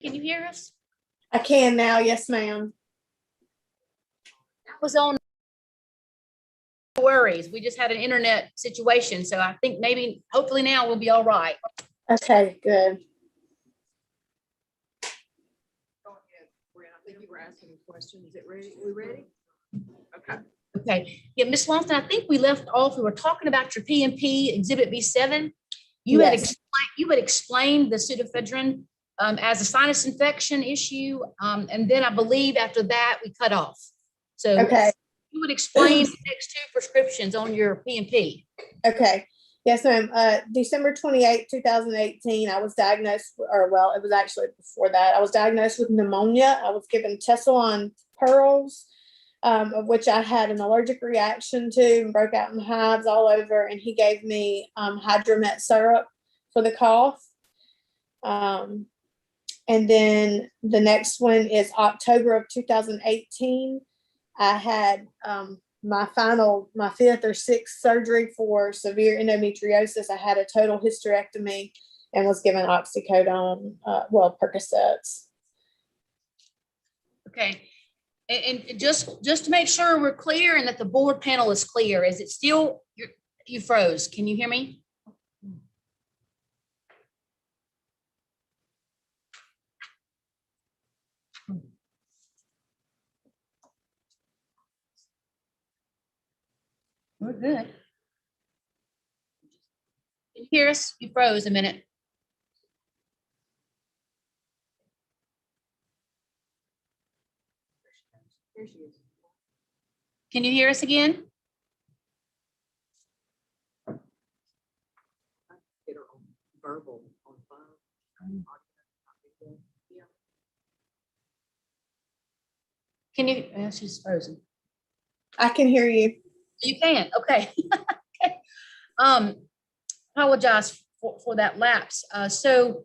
Can you hear us? I can now. Yes, ma'am. That was on. No worries. We just had an internet situation. So I think maybe, hopefully now we'll be all right. Okay, good. I think you were asking a question. Is it ready? Are we ready? Okay. Okay. Yeah, Ms. Lawson, I think we left off. We were talking about your PMP Exhibit B7. You had explained the pseudoephedrine as a sinus infection issue, and then I believe after that we cut off. So Okay. you would explain the next two prescriptions on your PMP. Okay. Yes, ma'am. December 28, 2018, I was diagnosed, or well, it was actually before that. I was diagnosed with pneumonia. I was given Tessalon pearls, of which I had an allergic reaction to and broke out in hives all over. And he gave me hydromet syrup for the cough. And then the next one is October of 2018. I had my fifth or sixth surgery for severe endometriosis. I had a total hysterectomy and was given oxycodone, Percocets. Okay. And just to make sure we're clear and that the board panel is clear, is it still, you froze? Can you hear me? We're good. Can you hear us? You froze a minute. Here she is. Can you hear us again? Get her on verbal on phone. Yeah. Can you? She's frozen. I can hear you. You can. Okay. Okay. Apologize for that lapse. So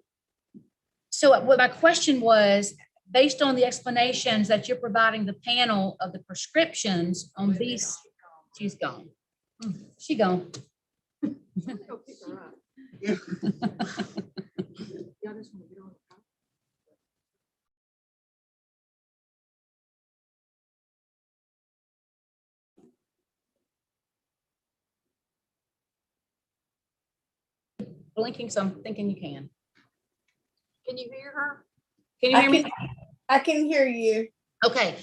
what my question was, based on the explanations that you're providing the panel of the prescriptions on these, she's gone. She gone. Go pick her up. Y'all just want to get on the phone? Blinking, so I'm thinking you can. Can you hear her? Can you hear me? I can hear you. Okay.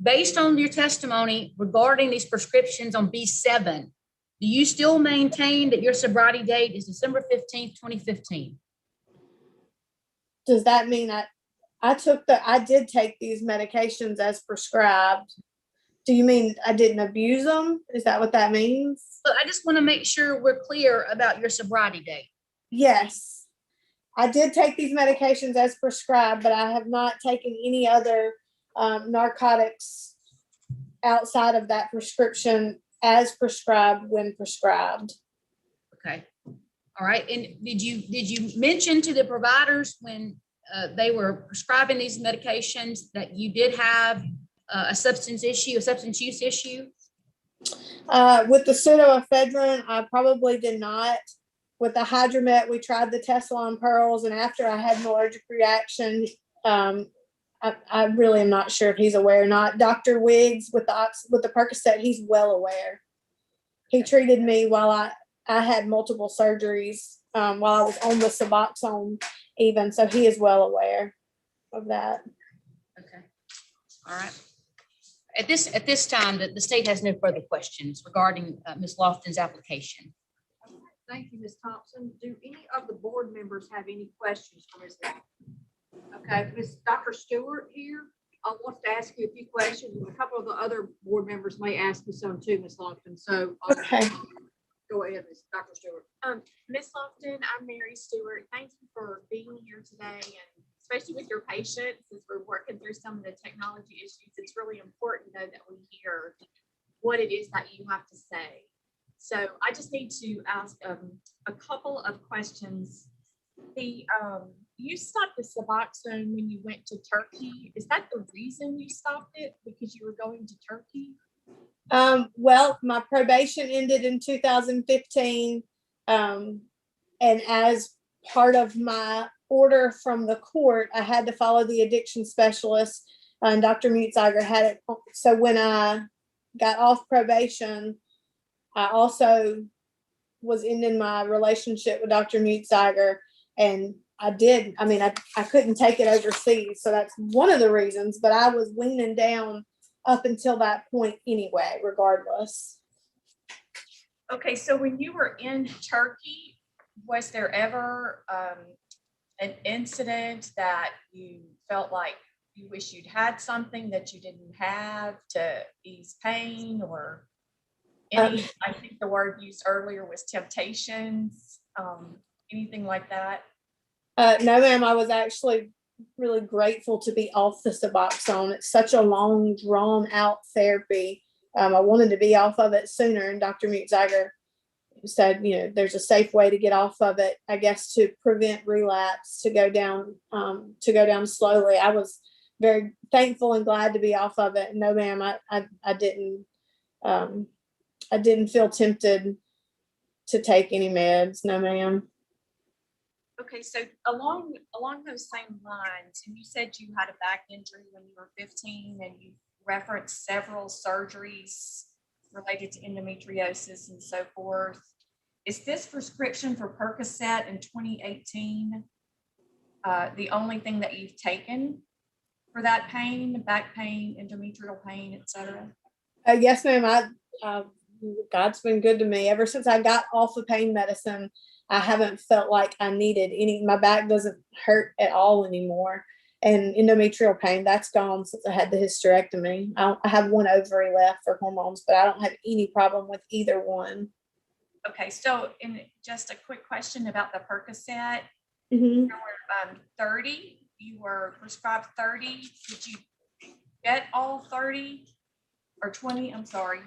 Based on your testimony regarding these prescriptions on B7, do you still maintain that your sobriety date is December 15th, 2015? Does that mean I did take these medications as prescribed? Do you mean I didn't abuse them? Is that what that means? But I just want to make sure we're clear about your sobriety date. Yes. I did take these medications as prescribed, but I have not taken any other narcotics outside of that prescription as prescribed when prescribed. Okay. All right. And did you mention to the providers when they were prescribing these medications that you did have a substance use issue? With the pseudoephedrine, I probably did not. With the hydromet, we tried the Tessalon pearls, and after I had an allergic reaction, I really am not sure if he's aware or not. Dr. Wiggs with the Percocet, he's well aware. He treated me while I had multiple surgeries while I was on the Suboxone even, so he is well aware of that. Okay. All right. At this time, the state has no further questions regarding Ms. Lofton's application. Thank you, Ms. Thompson. Do any of the board members have any questions for Ms. Lofton? Okay, Dr. Stewart here, I want to ask you a few questions. A couple of the other board members may ask you some too, Ms. Lofton. So Okay. Go ahead, Dr. Stewart. Ms. Lofton, I'm Mary Stewart. Thank you for being here today, and especially with your patients, as we're working through some of the technology issues, it's really important though that we hear what it is that you have to say. So I just need to ask a couple of questions. You stopped the Suboxone when you went to Turkey. Is that the reason you stopped it? Because you were going to Turkey? Well, my probation ended in 2015. And as part of my order from the court, I had to follow the addiction specialist, and Dr. Mutzeiger had it. So when I got off probation, I also was ending my relationship with Dr. Mutzeiger, and I couldn't take it overseas. So that's one of the reasons, but I was weaning down up until that point anyway, regardless. Okay, so when you were in Turkey, was there ever an incident that you felt like you wish you'd had something that you didn't have to ease pain, or any, I think the word used earlier was temptations, anything like that? No, ma'am, I was actually really grateful to be off the Suboxone. It's such a long, drawn out therapy. I wanted to be off of it sooner, and Dr. Mutzeiger said, there's a safe way to get off of it, I guess, to prevent relapse, to go down slowly. I was very thankful and glad to be off of it. No, ma'am, I didn't feel tempted to take any meds. No, ma'am. Okay, so along those same lines, and you said you had a back injury when you were 15, and you referenced several surgeries related to endometriosis and so forth. Is this prescription for Percocet in 2018 the only thing that you've taken for that pain, back pain, endometrial pain, etc.? Yes, ma'am. God's been good to me ever since I got off of pain medicine. I haven't felt like I needed any. My back doesn't hurt at all anymore. And endometrial pain, that's gone since I had the hysterectomy. I have one ovary left for hormones, but I don't have any problem with either one. Okay, so in just a quick question about the Percocet, Mm-hmm. there were 30. You were prescribed 30. Did you get all 30 or 20? I'm sorry.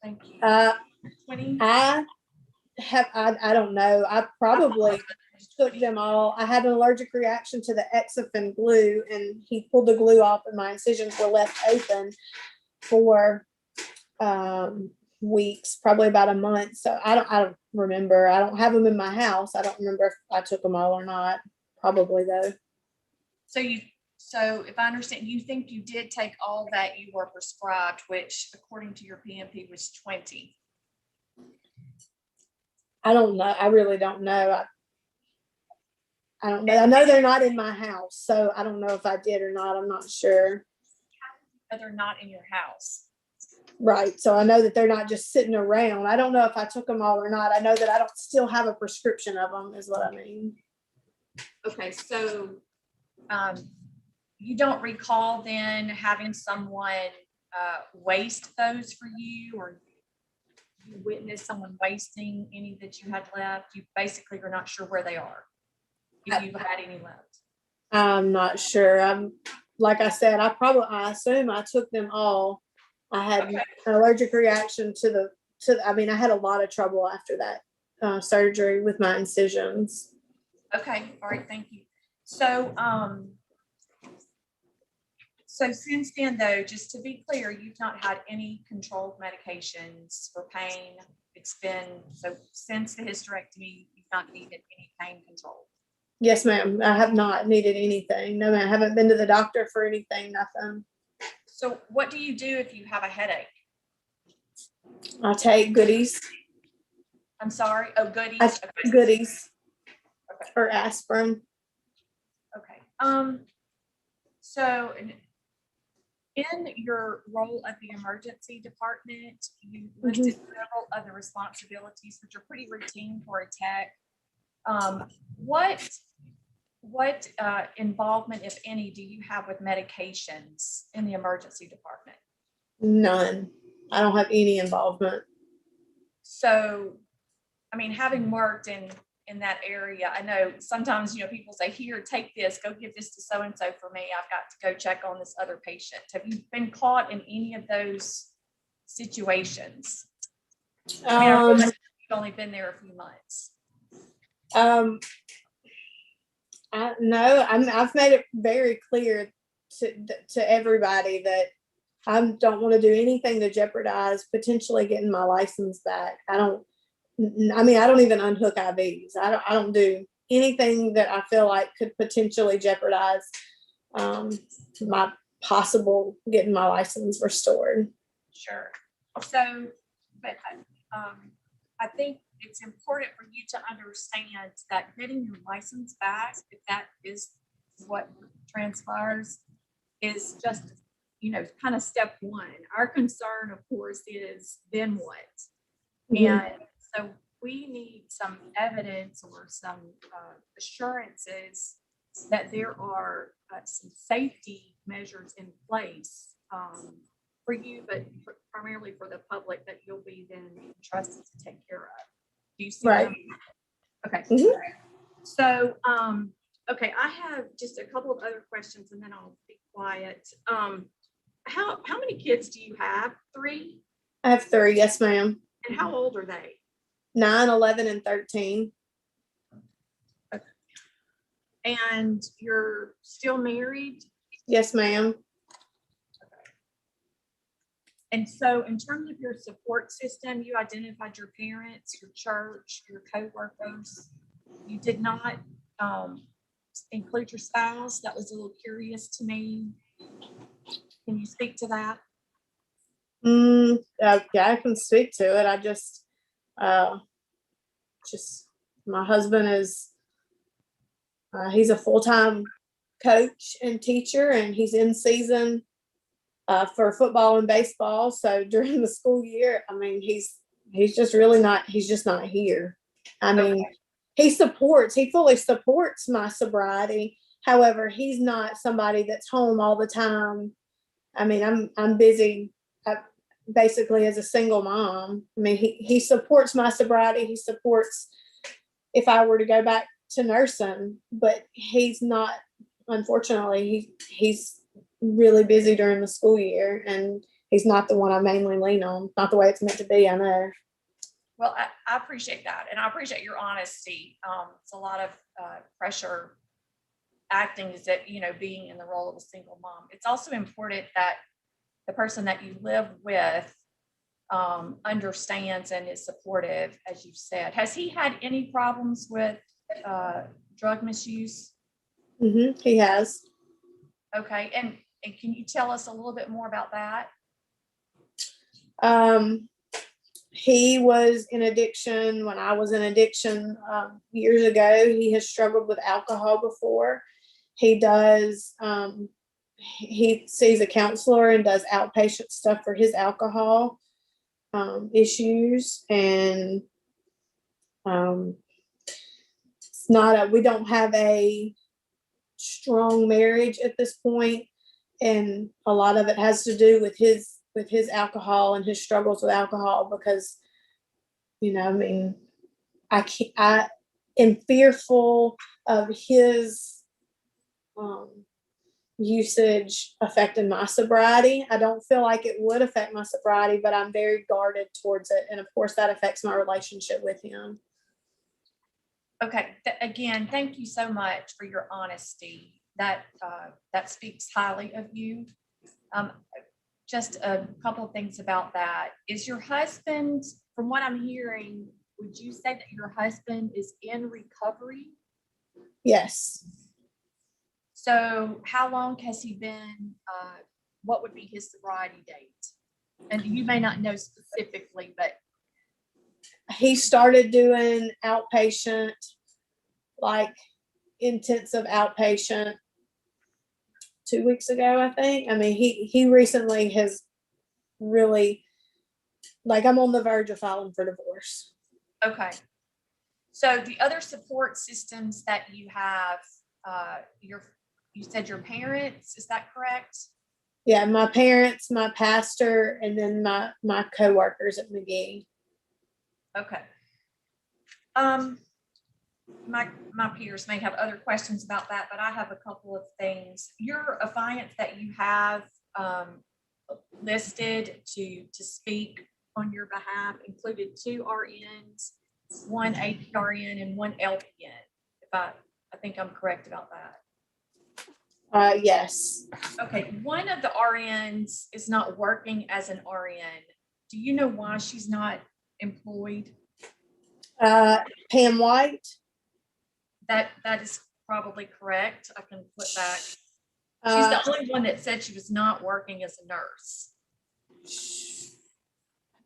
Thank you. 20. I don't know. I probably took them all. I had an allergic reaction to the Exofen glue, and he pulled the glue off, and my incisions were left open for weeks, probably about a month. So I don't remember. I don't have them in my house. I don't remember if I took them all or not. Probably though. So if I understand, you think you did take all that you were prescribed, which according to your PMP was 20. I don't know. I really don't know. I don't know. I know they're not in my house, so I don't know if I did or not. I'm not sure. But they're not in your house. Right. So I know that they're not just sitting around. I don't know if I took them all or not. I know that I don't still have a prescription of them, is what I mean. Okay, so you don't recall then having someone waste those for you, or you witnessed someone wasting any that you had left? You basically are not sure where they are, if you've had any left. I'm not sure. Like I said, I assume I took them all. I had an allergic reaction I had a lot of trouble after that surgery with my incisions. Okay, all right, thank you. So, so since then though, just to be clear, you've not had any controlled medications for pain. It's been, so since the hysterectomy, you've not needed any pain control? Yes, ma'am. I have not needed anything. No, ma'am. I haven't been to the doctor for anything, nothing. So what do you do if you have a headache? I take goodies. I'm sorry. Oh, goodies. Goodies. Okay. Or aspirin. Okay. So in your role at the emergency department, you listed several other responsibilities, which are pretty routine for a tech. What involvement, if any, do you have with medications in the emergency department? None. I don't have any involvement. So, I mean, having worked in that area, I know sometimes, people say, here, take this, go give this to so-and-so for me. I've got to go check on this other patient. Have you been caught in any of those situations? I mean, I realize you've only been there a few months. No, I've made it very clear to everybody that I don't want to do anything to jeopardize potentially getting my license back. I don't even unhook IVs. I don't do anything that I feel like could potentially jeopardize my possible getting my license restored. Sure. So, but I think it's important for you to understand that getting your license back, if that is what transpires, is just, kind of step one. Our concern, of course, is then what? And so we need some evidence or some assurances that there are some safety measures in place for you, but primarily for the public that you'll be then entrusted to take care of. Do you see Right. that? Okay. So, okay, I have just a couple of other questions and then I'll be quiet. How many kids do you have? 3? I have 3. Yes, ma'am. And how old are they? 9, 11, and 13. Okay. And you're still married? Yes, ma'am. And so in terms of your support system, you identified your parents, your church, your coworkers. You did not include your spouse. That was a little curious to me. Can you speak to that? Yeah, I can speak to it. I just my husband is, he's a full-time coach and teacher, and he's in season for football and baseball. So during the school year, I mean, he's just really not, he's just not here. I mean, he fully supports my sobriety. However, he's not somebody that's home all the time. I mean, I'm busy basically as a single mom. I mean, he supports my sobriety. He supports if I were to go back to nursing, but he's not, unfortunately, he's really busy during the school year, and he's not the one I mainly lean on. Not the way it's meant to be, I know. Well, I appreciate that. And I appreciate your honesty. It's a lot of pressure acting as if, being in the role of a single mom. It's also important that the person that you live with understands and is supportive, as you said. Has he had any problems with drug misuse? He has. Okay. And can you tell us a little bit more about that? He was in addiction when I was in addiction years ago. He has struggled with alcohol before. He does, he sees a counselor and does outpatient stuff for his alcohol issues. And it's not we don't have a strong marriage at this point, and a lot of it has to do with his alcohol and his struggles with alcohol, because I mean, I am fearful of his usage affecting my sobriety. I don't feel like it would affect my sobriety, but I'm very guarded towards it, and of course that affects my relationship with him. Okay. Again, thank you so much for your honesty. That speaks highly of you. Just a couple of things about that. Is your husband, from what I'm hearing, would you say that your husband is in recovery? Yes. So how long has he been, what would be his sobriety date? And you may not know specifically, but. He started doing outpatient, like intensive outpatient 2 weeks ago, I think. I mean, he recently has really, like, I'm on the verge of filing for divorce. Okay. So the other support systems that you have, you said your parents, is that correct? Yeah, my parents, my pastor, and then my coworkers at McGee. Okay. My peers may have other questions about that, but I have a couple of things. Your affiants that you have listed to speak on your behalf included 2 RNs, 1 APRN, and 1 LPN. If I think I'm correct about that. Yes. Okay, one of the RNs is not working as an RN. Do you know why she's not employed? Pam White. That is probably correct. I can flip back. She's Uh, the only one that said she was not working as a nurse.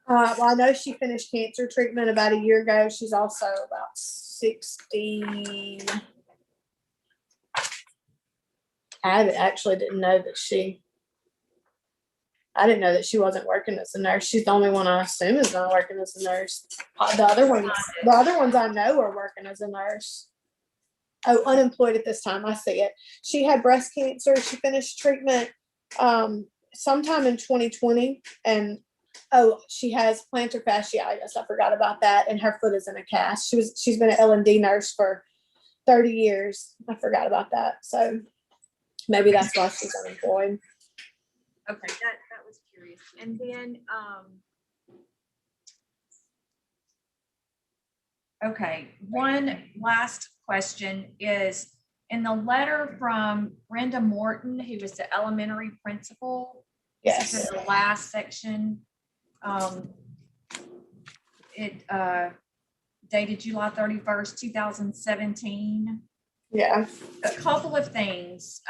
well, I know she finished cancer treatment about a year ago. She's also about 60. I actually didn't know that I didn't know that she wasn't working as a nurse. She's the only one I assume is not working as a nurse. The other ones I know are working as a nurse. Oh, unemployed at this time. I see it. She had breast cancer. She finished treatment sometime in 2020, and she has plantar fasciitis. I forgot about that, and her foot is in a cast. She's been an L&D nurse for 30 years. I forgot about that. So maybe that's why she's unemployed. Okay, that was curious. And then, okay, one last question is, in the letter from Brenda Morton, who was the elementary principal, this is in the last section. It dated July 31st, 2017. Yeah. A couple of things.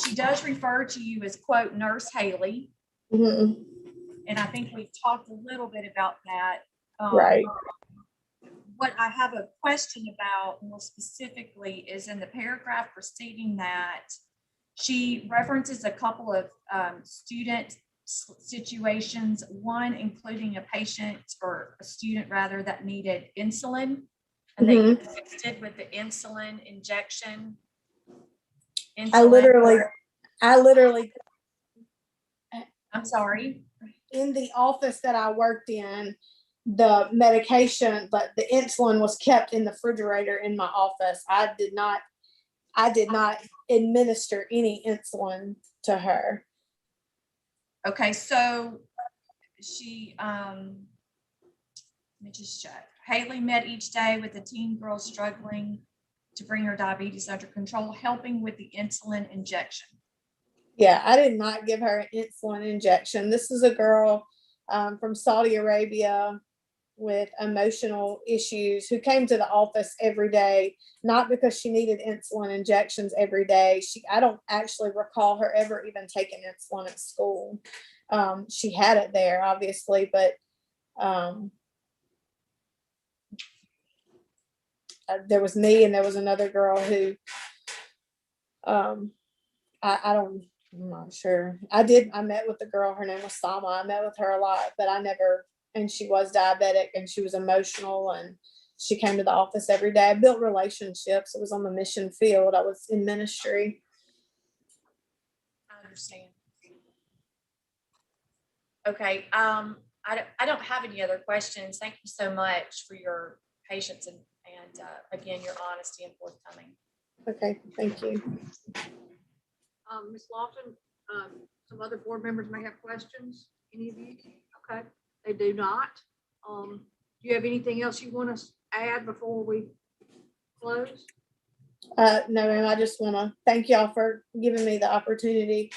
She does refer to you as, quote, Nurse Haley. Mm-hmm. And I think we've talked a little bit about that. Right. What I have a question about more specifically is in the paragraph preceding that, she references a couple of student situations, one including a patient or a student rather that needed insulin, and they assisted with the insulin injection. I literally, I'm sorry. in the office that I worked in, the medication, but the insulin was kept in the refrigerator in my office. I did not administer any insulin to her. Okay, so she, let me just check. Haley met each day with the teen girl struggling to bring her diabetes under control, helping with the insulin injection. Yeah, I did not give her an insulin injection. This is a girl from Saudi Arabia with emotional issues who came to the office every day, not because she needed insulin injections every day. I don't actually recall her ever even taking insulin at school. She had it there, obviously, but there was me and there was another girl who I'm not sure. I met with the girl, her name was Sama. I met with her a lot, but and she was diabetic and she was emotional and she came to the office every day. I built relationships. It was on the mission field. I was in ministry. I understand. Okay. I don't have any other questions. Thank you so much for your patience and again, your honesty and forthcoming. Okay. Thank you. Ms. Lawson, some other board members may have questions. Any of you? Okay, they do not. Do you have anything else you want to add before we close? No, ma'am. I just want to thank y'all for giving me the opportunity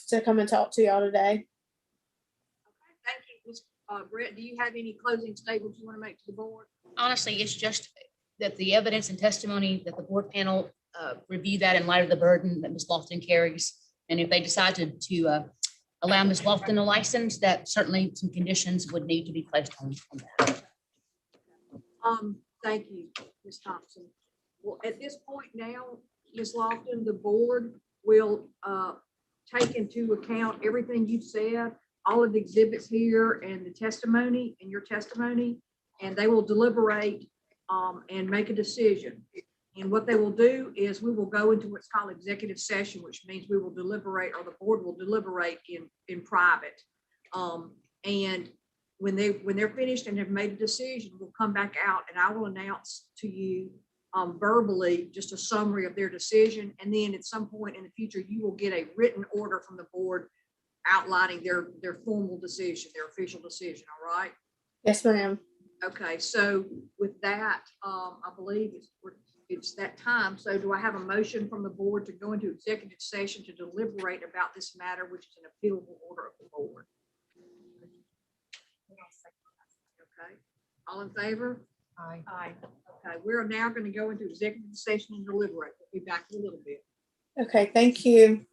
to come and talk to y'all today. Okay, thank you. Ms. Brett, do you have any closing statements you want to make to the board? Honestly, it's just that the evidence and testimony that the board panel review that in light of the burden that Ms. Lofton carries. And if they decide to allow Ms. Lofton a license, that certainly some conditions would need to be placed on that. Thank you, Ms. Thompson. Well, at this point now, Ms. Lofton, the board will take into account everything you've said, all of the exhibits here and the testimony and your testimony, and they will deliberate and make a decision. And what they will do is we will go into what's called executive session, which means we will deliberate, or the board will deliberate in private. And when they're finished and have made a decision, we'll come back out and I will announce to you verbally just a summary of their decision. And then at some point in the future, you will get a written order from the board outlining their formal decision, their official decision. All right? Yes, ma'am. Okay, so with that, I believe it's that time. So do I have a motion from the board to go into executive session to deliberate about this matter, which is an appealable order of the board? Okay, all in favor? Aye. Aye. Okay, we're now going to go into executive session and deliberate. We'll be back in a little bit. Okay, thank you.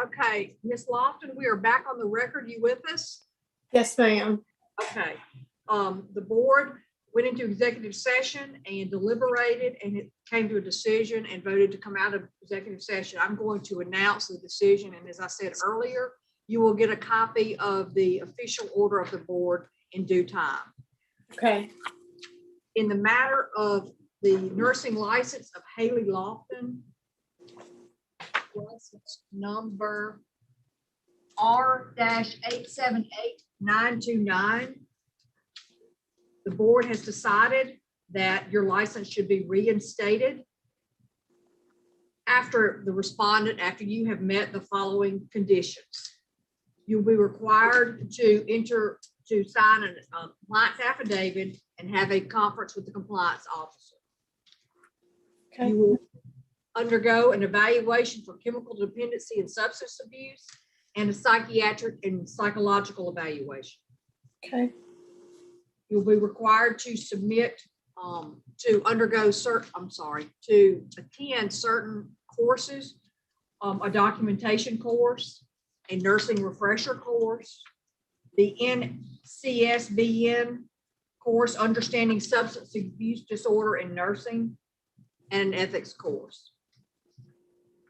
Okay, Ms. Lofton, we are back on the record. You with us? Yes, ma'am. Okay. The board went into executive session and deliberated, and it came to a decision and voted to come out of executive session. I'm going to announce the decision, and as I said earlier, you will get a copy of the official order of the board in due time. Okay. In the matter of the nursing license of Haley Lofton, license number R-878929, the board has decided that your license should be reinstated after you have met the following conditions. You'll be required to sign a compliance affidavit and have a conference with the compliance officer. Okay. You will undergo an evaluation for chemical dependency and substance abuse and a psychiatric and psychological evaluation. Okay. You'll be required to submit, to attend certain courses, a documentation course, a nursing refresher course, the NCSBN course, Understanding Substance Abuse Disorder in Nursing, and an ethics course.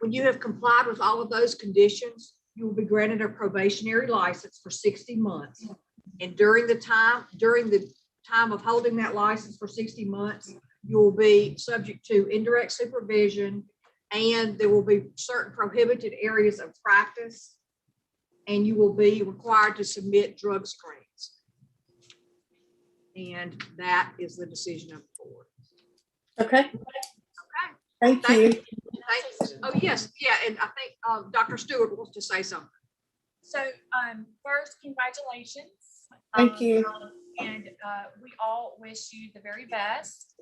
When you have complied with all of those conditions, you will be granted a probationary license for 60 months. And during the time of holding that license for 60 months, you will be subject to indirect supervision, and there will be certain prohibited areas of practice, and you will be required to submit drug screens. And that is the decision of the board. Okay. Okay. Thank you. Thanks. Oh, yes. Yeah. And I think Dr. Stewart wants to say something. So, first, congratulations. Thank you. And we all wish you the very best.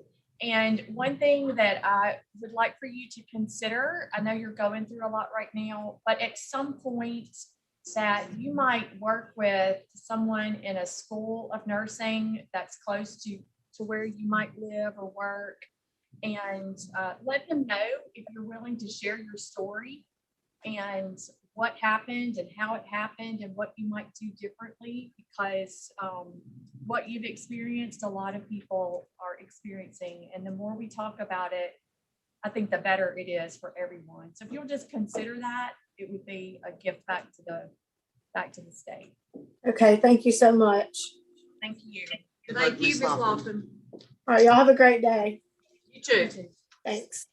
And one thing that I would like for you to consider, I know you're going through a lot right now, but at some point that you might work with someone in a school of nursing that's close to where you might live or work, and let them know if you're willing to share your story and what happened and how it happened and what you might do differently, because what you've experienced, a lot of people are experiencing. And the more we talk about it, I think the better it is for everyone. So if you'll just consider that, it would be a gift back to the state. Okay. Thank you so much. Thank you. Thank you, Ms. Lofton. All right. Y'all have a great day. You too. Thanks.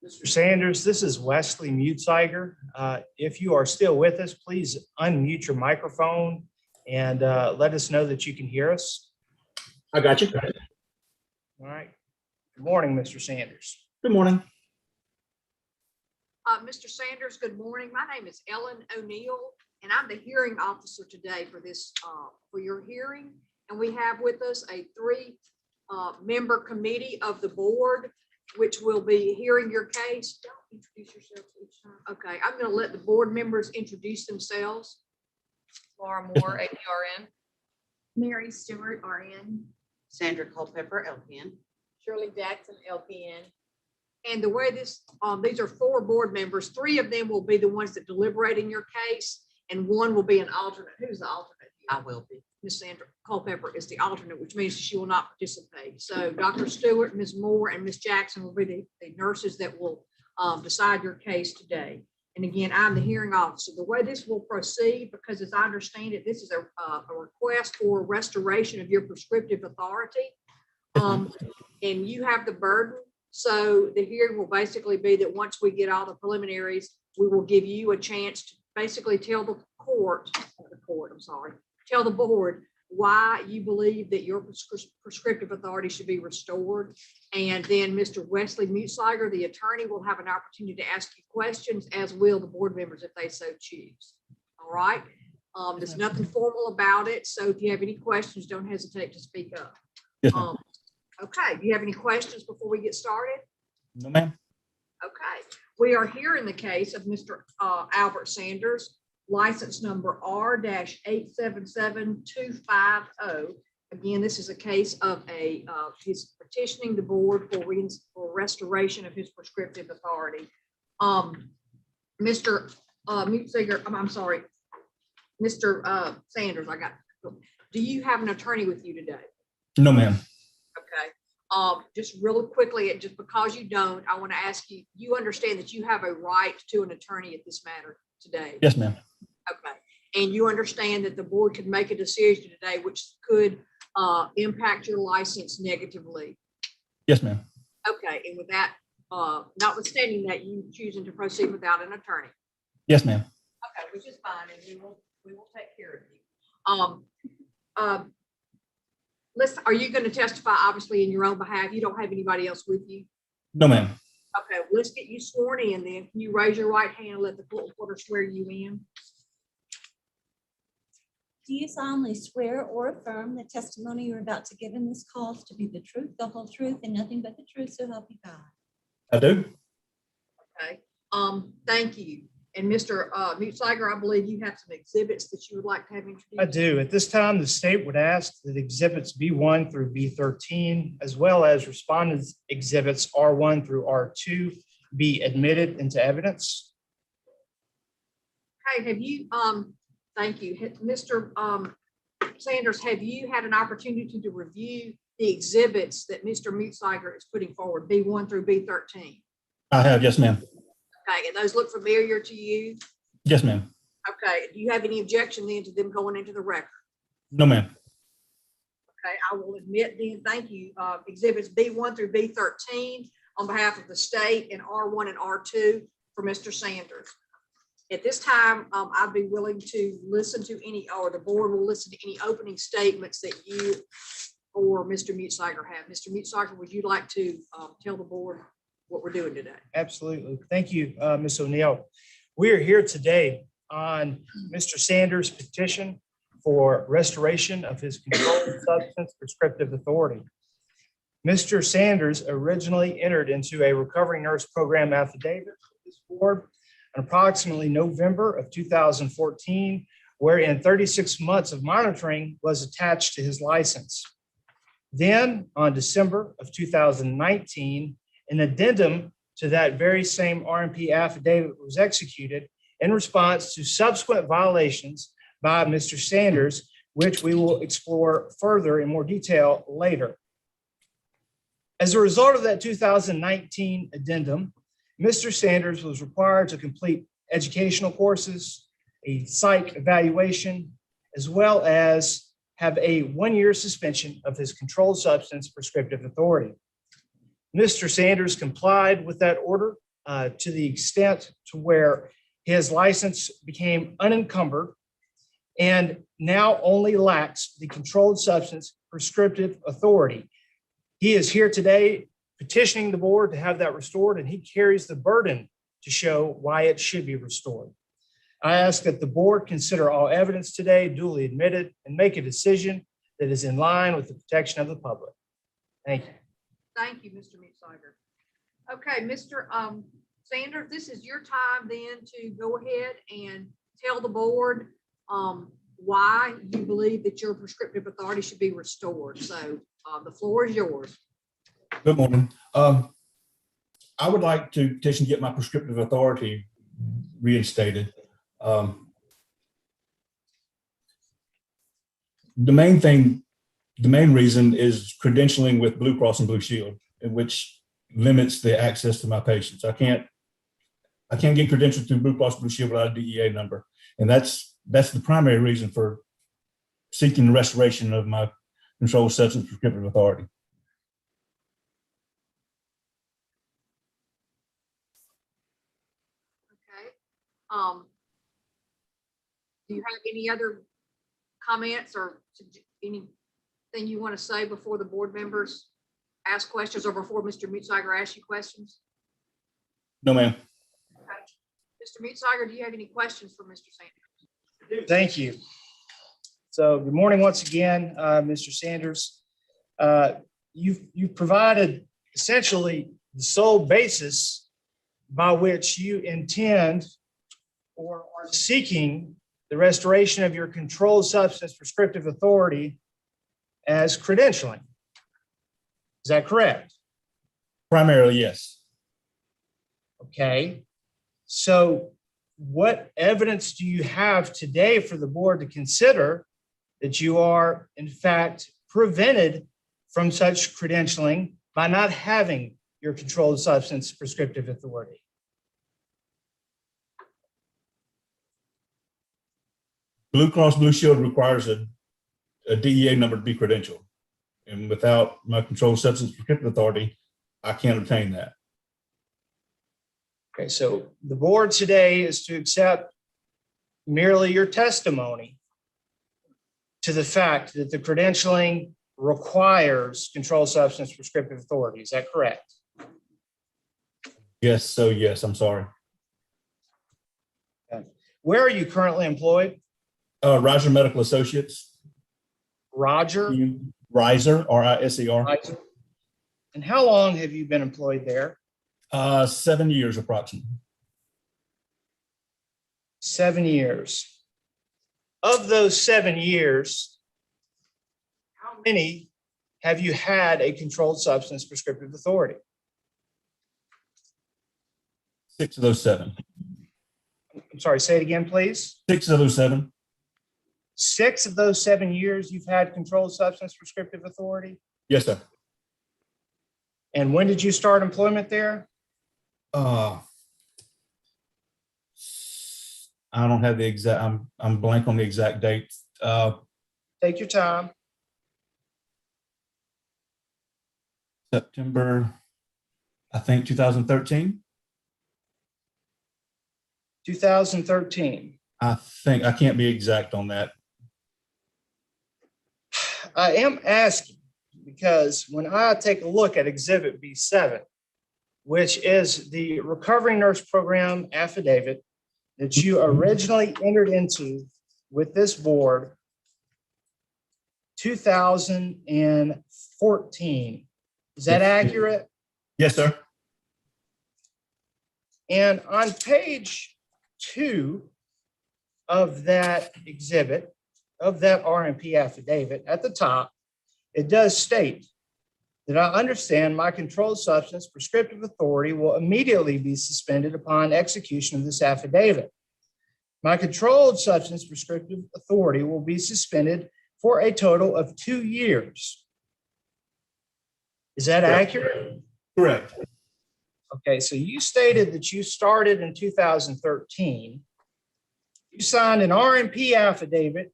Mr. Sanders, this is Wesley Mutziger. If you are still with us, please unmute your microphone and let us know that you can hear us. I got you. All right. Good morning, Mr. Sanders. Good morning. Mr. Sanders, good morning. My name is Ellen O'Neill, and I'm the hearing officer today for this, for your hearing. And we have with us a three-member committee of the board, which will be hearing your case. Don't introduce yourself each time. Okay, I'm going to let the board members introduce themselves. Laura Moore, APRN. Mary Stewart, RN. Sandra Culpepper, LPN. Shirley Jackson, LPN. And the way this, these are four board members. Three of them will be the ones that deliberate in your case, and one will be an alternate. Who's the alternate? I will be. Ms. Sandra Culpepper is the alternate, which means she will not participate. So Dr. Stewart, Ms. Moore, and Ms. Jackson will be the nurses that will decide your case today. And again, I'm the hearing officer. The way this will proceed, because as I understand it, this is a request for restoration of your prescriptive authority. And you have the burden. So the hearing will basically be that once we get all the preliminaries, we will give you a chance to basically tell the tell the board why you believe that your prescriptive authority should be restored. And then Mr. Wesley Mutziger, the attorney, will have an opportunity to ask you questions, as will the board members if they so choose. All right. There's nothing formal about it. So if you have any questions, don't hesitate to speak up. Yes, ma'am. Okay, do you have any questions before we get started? No, ma'am. Okay, we are here in the case of Mr. Albert Sanders, license number R-877250. Again, this is a case of he's petitioning the board for restoration of his prescriptive authority. Mr. Mutziger, I'm sorry, Mr. Sanders, do you have an attorney with you today? No, ma'am. Okay, just really quickly, just because you don't, I want to ask you, you understand that you have a right to an attorney at this matter today? Yes, ma'am. Okay, and you understand that the board could make a decision today which could impact your license negatively? Yes, ma'am. Okay, and with that, notwithstanding that, you choosing to proceed without an attorney? Yes, ma'am. Okay, which is fine, and we will take care of you. Are you going to testify obviously in your own behalf? You don't have anybody else with you? No, ma'am. Okay, let's get you sworn in then. Can you raise your right hand and let the court reporter swear you in? Do you solemnly swear or affirm the testimony you're about to give in this call to be the truth, the whole truth, and nothing but the truth, so help you God? I do. Okay, thank you. And Mr. Mutziger, I believe you have some exhibits that you would like to have introduced. I do. At this time, the state would ask that exhibits B1 through B13, as well as respondents' exhibits R1 through R2, be admitted into evidence. Okay, have you, thank you. Mr. Sanders, have you had an opportunity to review the exhibits that Mr. Mutziger is putting forward, B1 through B13? I have. Yes, ma'am. Okay, and those look familiar to you? Yes, ma'am. Okay, do you have any objection then to them going into the record? No, ma'am. Okay, I will admit then, thank you, exhibits B1 through B13 on behalf of the state, and R1 and R2 for Mr. Sanders. At this time, I'd be willing to listen to any, or the board will listen to any opening statements that you or Mr. Mutziger have. Mr. Mutziger, would you like to tell the board what we're doing today? Absolutely. Thank you, Ms. O'Neill. We are here today on Mr. Sanders' petition for restoration of his controlled substance prescriptive authority. Mr. Sanders originally entered into a recovery nurse program affidavit with this board in approximately November of 2014, wherein 36 months of monitoring was attached to his license. Then on December of 2019, an addendum to that very same RMP affidavit was executed in response to subsequent violations by Mr. Sanders, which we will explore further in more detail later. As a result of that 2019 addendum, Mr. Sanders was required to complete educational courses, a psych evaluation, as well as have a 1-year suspension of his controlled substance prescriptive authority. Mr. Sanders complied with that order to the extent to where his license became unencumbered and now only lacks the controlled substance prescriptive authority. He is here today petitioning the board to have that restored, and he carries the burden to show why it should be restored. I ask that the board consider all evidence today duly admitted and make a decision that is in line with the protection of the public. Thank you. Thank you, Mr. Mutzliger. Okay, Mr. Sanders, this is your time then to go ahead and tell the board why you believe that your prescriptive authority should be restored. So the floor is yours. Good morning. I would like to petition to get my prescriptive authority reinstated. The main reason is credentialing with Blue Cross and Blue Shield, which limits the access to my patients. I can't get credentialed through Blue Cross Blue Shield without a DEA number. And that's the primary reason for seeking the restoration of my controlled substance prescriptive authority. Okay. Do you have any other comments or anything you want to say before the board members ask questions or before Mr. Mutzliger asks you questions? No, ma'am. Okay. Mr. Mutzliger, do you have any questions for Mr. Sanders? Thank you. So good morning once again, Mr. Sanders. You've provided essentially the sole basis by which you intend or are seeking the restoration of your controlled substance prescriptive authority as credentialing. Is that correct? Primarily, yes. Okay. So what evidence do you have today for the board to consider that you are in fact prevented from such credentialing by not having your controlled substance prescriptive authority? Blue Cross Blue Shield requires a DEA number to be credentialed. And without my controlled substance prescriptive authority, I can't obtain that. Okay, so the board today is to accept merely your testimony to the fact that the credentialing requires controlled substance prescriptive authority. Is that correct? Yes, so yes, I'm sorry. Okay. Where are you currently employed? Riser Medical Associates. Roger? Riser, R-I-S-E-R. Riser. And how long have you been employed there? 7 years approximately. 7 years. Of those 7 years, how many have you had a controlled substance prescriptive authority? 6 of those 7. I'm sorry, say it again, please. 6 of those 7. 6 of those 7 years you've had controlled substance prescriptive authority? Yes, sir. And when did you start employment there? I don't have the exact, I'm blank on the exact date. Take your time. September, I think 2013. 2013. I think, I can't be exact on that. I am asking because when I take a look at Exhibit B7, which is the Recovery Nurse Program affidavit that you originally entered into with this board, 2014. Is that accurate? Yes, sir. And on page 2 of that exhibit, of that RMP affidavit, at the top, it does state that I understand my controlled substance prescriptive authority will immediately be suspended upon execution of this affidavit. My controlled substance prescriptive authority will be suspended for a total of 2 years. Is that accurate? Correct. Okay, so you stated that you started in 2013. You signed an RMP affidavit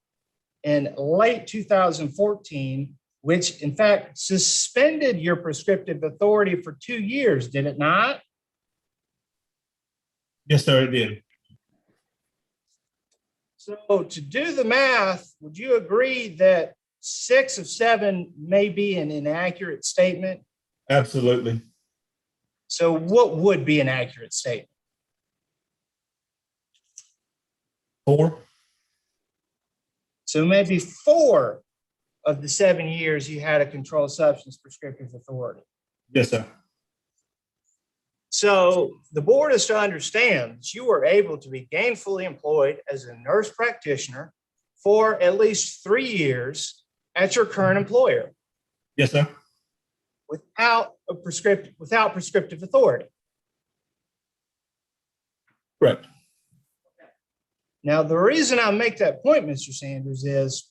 in late 2014, which in fact suspended your prescriptive authority for 2 years, did it not? Yes, sir, it did. So to do the math, would you agree that 6 of 7 may be an inaccurate statement? Absolutely. So what would be an accurate statement? 4. So maybe 4 of the 7 years you had a controlled substance prescriptive authority. Yes, sir. So the board is to understand that you were able to be gainfully employed as a nurse practitioner for at least 3 years at your current employer Yes, sir. without prescriptive authority. Correct. Now, the reason I make that point, Mr. Sanders, is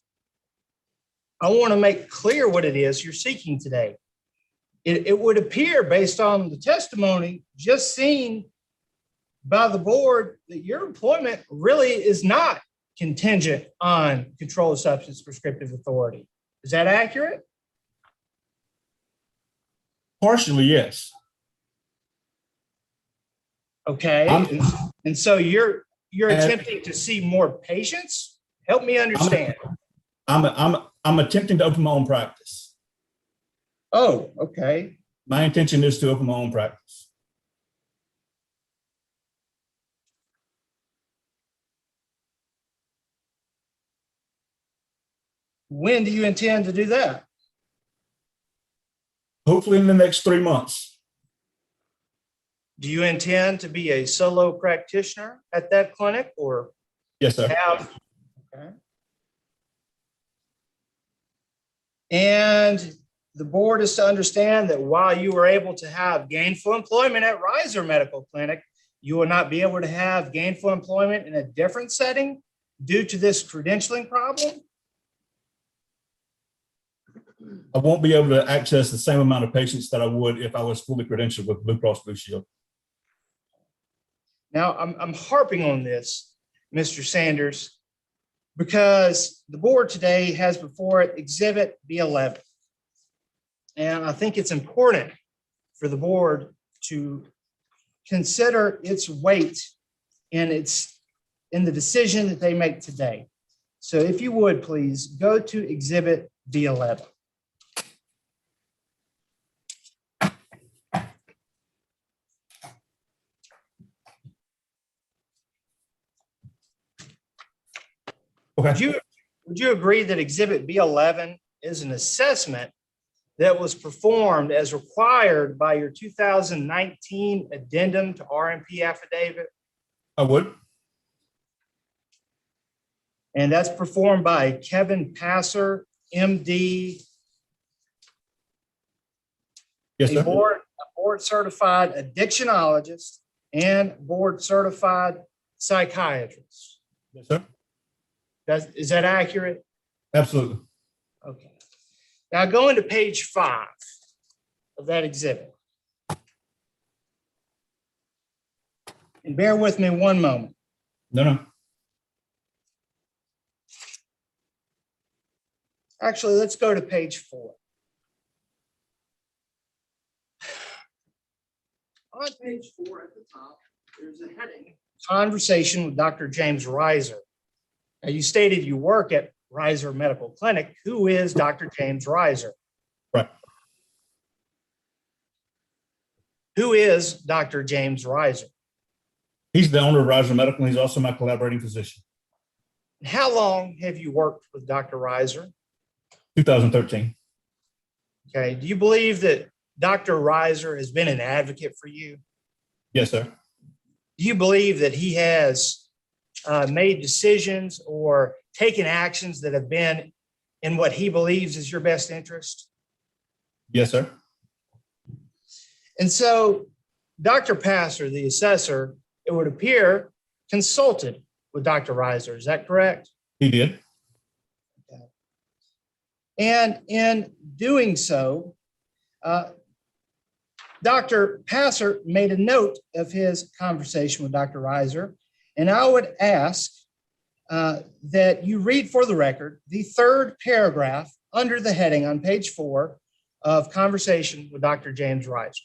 I want to make clear what it is you're seeking today. It would appear, based on the testimony just seen by the board, that your employment really is not contingent on controlled substance prescriptive authority. Is that accurate? Partially, yes. Okay. I'm- And so you're attempting to see more patients? Help me understand. I'm attempting to open my own practice. Oh, okay. My intention is to open my own practice. When do you intend to do that? Hopefully in the next 3 months. Do you intend to be a solo practitioner at that clinic or Yes, sir. have? Okay. And the board is to understand that while you were able to have gainful employment at Reiser Medical Clinic, you will not be able to have gainful employment in a different setting due to this credentialing problem? I won't be able to access the same amount of patients that I would if I was fully credentialed with Blue Cross Blue Shield. Now, I'm harping on this, Mr. Sanders, because the board today has before it Exhibit B11. And I think it's important for the board to consider its weight in the decision that they make today. So if you would, please go to Exhibit B11. Okay. Would you agree that Exhibit B11 is an assessment that was performed as required by your 2019 addendum to RMP affidavit? I would. And that's performed by Kevin Passer, MD, Yes, a sir. board certified addictionologist and board certified psychiatrist. Yes, sir. Is that accurate? Absolutely. Okay. Now go into page 5 of that exhibit. And bear with me one moment. No. Actually, let's go to page 4. On page 4 at the top, there's a heading, Conversation with Dr. James Reiser. Now, you stated you work at Reiser Medical Clinic. Who is Dr. James Reiser? Right. Who is Dr. James Reiser? He's the owner of Reiser Medical, and he's also my collaborating physician. How long have you worked with Dr. Reiser? 2013. Okay. Do you believe that Dr. Reiser has been an advocate for you? Yes, sir. Do you believe that he has made decisions or taken actions that have been in what he believes is your best interest? Yes, sir. And so Dr. Passer, the assessor, it would appear, consulted with Dr. Reiser. Is that correct? He did. Okay. And in doing so, Dr. Passer made a note of his conversation with Dr. Reiser, and I would ask that you read for the record the 3rd paragraph under the heading on page 4 of Conversation with Dr. James Reiser.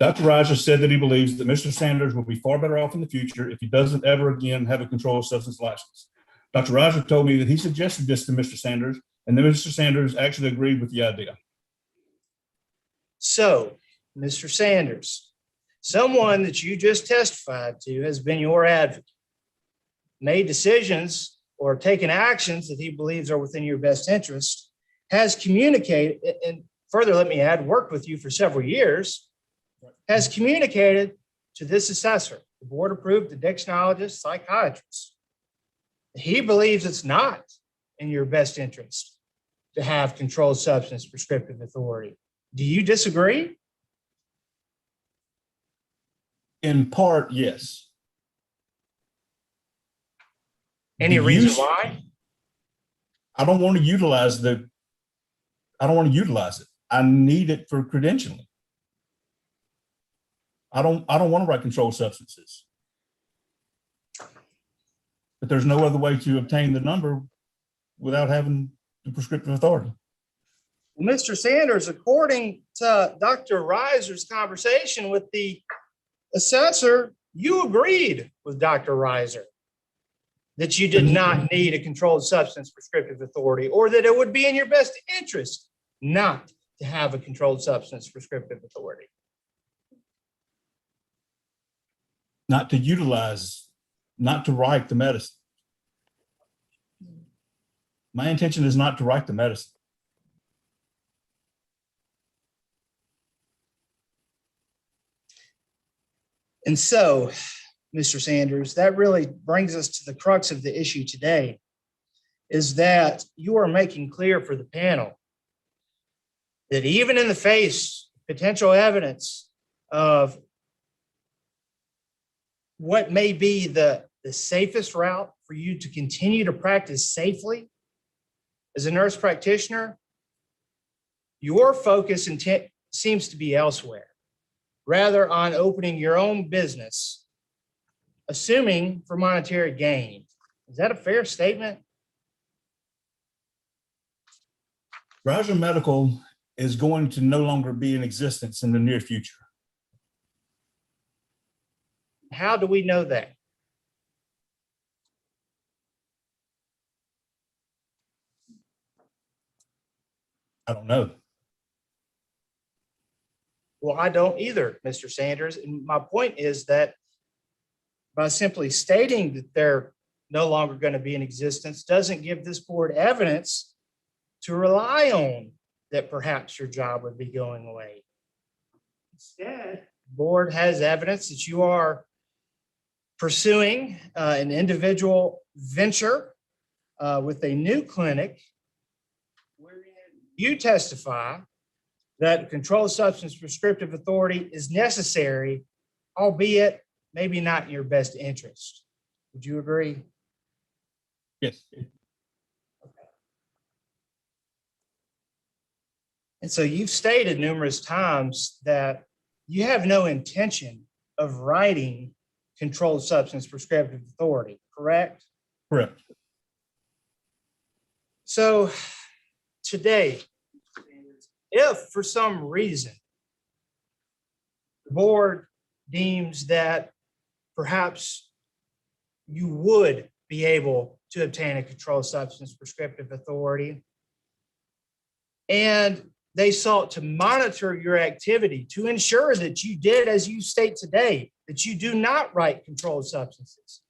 Dr. Rogers said that he believes that Mr. Sanders will be far better off in the future if he doesn't ever again have a controlled substance license. Dr. Rogers told me that he suggested this to Mr. Sanders, and then Mr. Sanders actually agreed with the idea. So, Mr. Sanders, someone that you just testified to has been your advocate, made decisions or taken actions that he believes are within your best interest, has communicated, and further, let me add, worked with you for several years, has communicated to this assessor, the board-approved addictionologist, psychiatrist. He believes it's not in your best interest to have controlled substance prescriptive authority. Do you disagree? In part, yes. Any The reason use- why? I don't want to utilize it. I need it for credentialing. I don't want to write controlled substances. But there's no other way to obtain the number without having the prescriptive authority. Well, Mr. Sanders, according to Dr. Reiser's conversation with the assessor, you agreed with Dr. Reiser that you did not need a controlled substance prescriptive authority, or that it would be in your best interest not to have a controlled substance prescriptive authority. Not to utilize, not to write the medicine. My intention is not to write the medicine. And so, Mr. Sanders, that really brings us to the crux of the issue today, is that you are making clear for the panel that even in the face of potential evidence of what may be the safest route for you to continue to practice safely as a nurse practitioner, your focus seems to be elsewhere, rather on opening your own business, assuming for monetary gain. Is that a fair statement? Reiser Medical is going to no longer be in existence in the near future. How do we know that? I don't know. Well, I don't either, Mr. Sanders. And my point is that by simply stating that they're no longer going to be in existence doesn't give this board evidence to rely on that perhaps your job would be going away. Instead, the board has evidence that you are pursuing an individual venture with a new clinic wherein you testify that controlled substance prescriptive authority is necessary, albeit maybe not in your best interest. Would you agree? Yes. And so you've stated numerous times that you have no intention of writing controlled substance prescriptive authority, correct? Correct. So today, if for some reason the board deems that perhaps you would be able to obtain a controlled substance prescriptive authority, and they sought to monitor your activity to ensure that you did, as you state today, that you do not write controlled substances,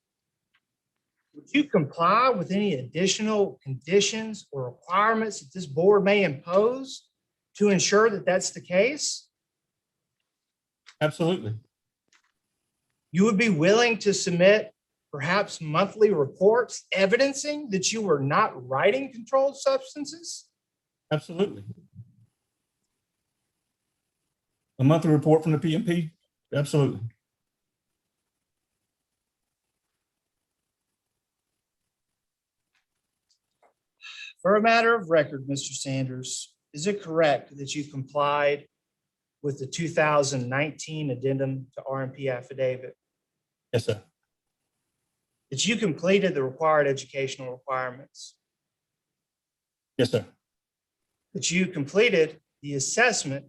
would you comply with any additional conditions or requirements that this board may impose to ensure that that's the case? Absolutely. You would be willing to submit perhaps monthly reports evidencing that you were not writing controlled substances? Absolutely. A monthly report from the PMP? Absolutely. For a matter of record, Mr. Sanders, is it correct that you complied with the 2019 addendum to RMP affidavit? Yes, sir. That you completed the required educational requirements? Yes, sir. That you completed the assessment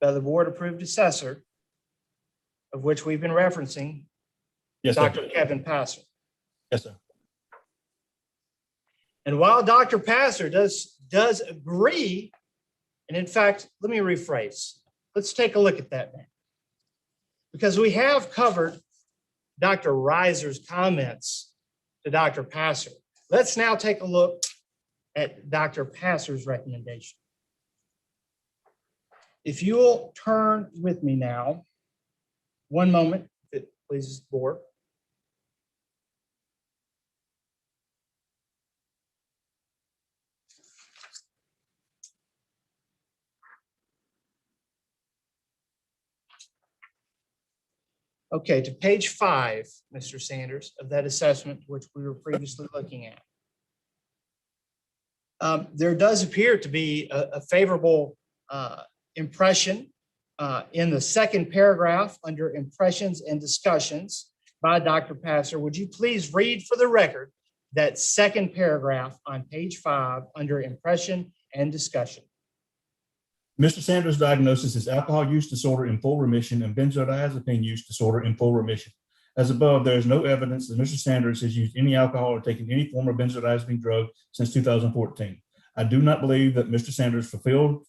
by the board-approved assessor of which we've been referencing, Yes, sir. Dr. Kevin Passer. Yes, sir. And while Dr. Passer does agree, and in fact, let me rephrase. Let's take a look at that now. Because we have covered Dr. Reiser's comments to Dr. Passer. Let's now take a look at Dr. Passer's recommendation. If you'll turn with me now, one moment, if it pleases the board. Okay, to page 5, Mr. Sanders, of that assessment, which we were previously looking at. There does appear to be a favorable impression in the second paragraph under impressions and discussions by Dr. Passer. Would you please read for the record that second paragraph on page 5 under impression and discussion? Mr. Sanders' diagnosis is alcohol use disorder in full remission and benzodiazepine use disorder in full remission. As above, there is no evidence that Mr. Sanders has used any alcohol or taken any form of benzodiazepine drug since 2014. I do not believe that Mr. Sanders fulfilled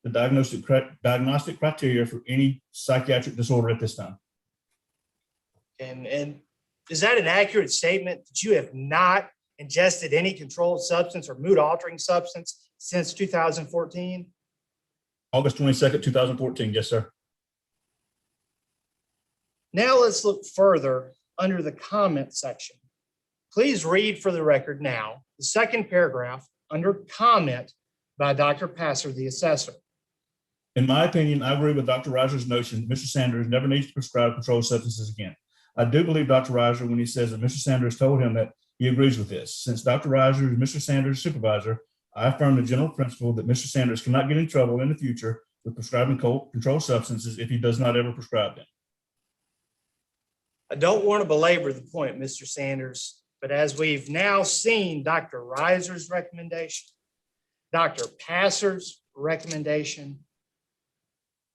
the diagnostic criteria for any psychiatric disorder at this time. And is that an accurate statement that you have not ingested any controlled substance or mood altering substance since 2014? August 22nd, 2014. Yes, sir. Now let's look further under the comment section. Please read for the record now the second paragraph under comment by Dr. Passer, the assessor. In my opinion, I agree with Dr. Reiser's notion that Mr. Sanders never needs to prescribe controlled substances again. I do believe Dr. Reiser when he says that Mr. Sanders told him that he agrees with this. Since Dr. Reiser is Mr. Sanders' supervisor, I affirm the general principle that Mr. Sanders cannot get in trouble in the future with prescribing controlled substances if he does not ever prescribe them. I don't want to belabor the point, Mr. Sanders, but as we've now seen Dr. Reiser's recommendation, Dr. Passer's recommendation,